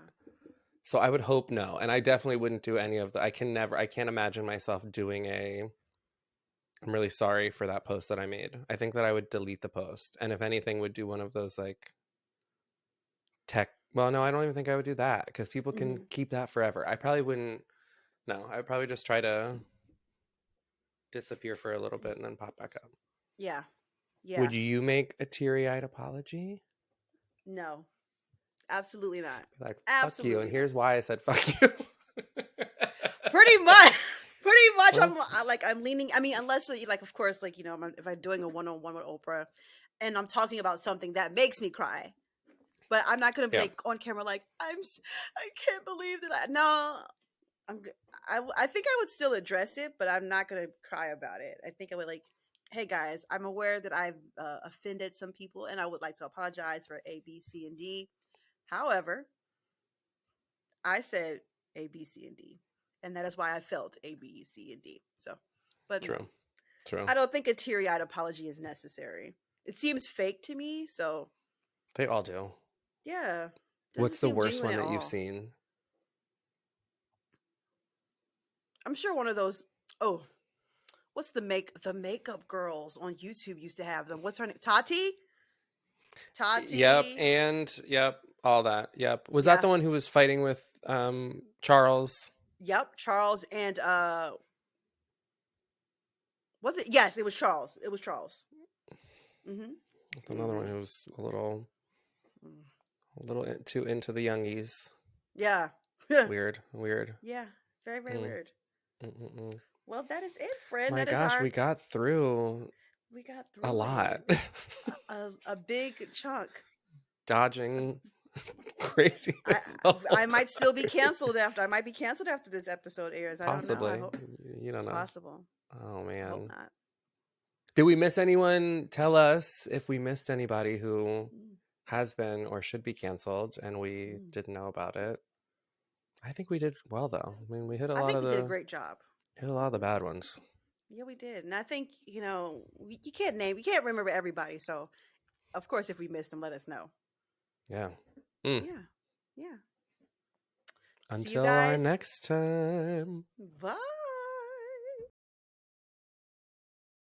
So I would hope no. And I definitely wouldn't do any of the I can't imagine myself doing I'm really sorry for that post that I made. I think that I would delete the post. And if anything, would do one of those like tech. Well, no, I don't even think I would do that because people can Mm, keep that forever. I probably wouldn't. No, I would probably just try to disappear for a little bit and then pop back up. yeah. Yeah. Would you make a teary eyed apology? No. Absolutely not. Like, fuck you. And Absolutely not. here's why I said fuck you. Pretty much. Pretty much. Well, I'm leaning. I mean, unless like, of course, like if I'm doing a one-on-one with Oprah, and I'm talking about something that makes me cry, but I'm not gonna be yeah. like on camera like I can't believe that I no. I think I would still address it, but I'm not gonna cry about it. I think I would like, hey guys, I'm aware that I've offended some people, and I would like to apologize for A, B, C, and D. However, I said A, B, C, and D, and that is why I felt A, B, C, and D. So, but no, True. True. I don't think a teary-eyed apology is necessary. It seems fake to me, so They all do. yeah, doesn't What's the seem worst genuine one at that you've all. seen? I'm sure one of those. Oh, what's the makeup girls on YouTube used to have them? What's her name? Tati. Yep, Tati. and yep, all that. Yep. Was that Yeah. the one who was fighting with Charles? Yep. Charles and was it? Yes, it was Charles. It was Charles. Mm-hmm. That's another Mm-hmm. one who was a little too into the youngies. Yeah. Weird, weird. Yeah. Very, very Mm, weird. mm, mm, mm. Well, that is it, friend. My That is gosh, we our. got through We got a through lot. it. A big chunk. Dodging craziness the whole I might still be time. canceled after. I might be canceled after this episode airs. I don't know. I Possibly. hope You don't it's know. possible. Oh I hope man. not. Did we miss anyone? Tell us if we missed anybody who Mm, has been or should be canceled and we mm. didn't know about it. I think we did well though. I mean, we hit a I lot think of we did a the great job. bad ones. Yeah, we did. And I think, you can't name, you can't remember everybody. So, of course, if we missed them, let us know. Yeah. Mm. Yeah. Yeah. See you Until our guys. next time. Bye.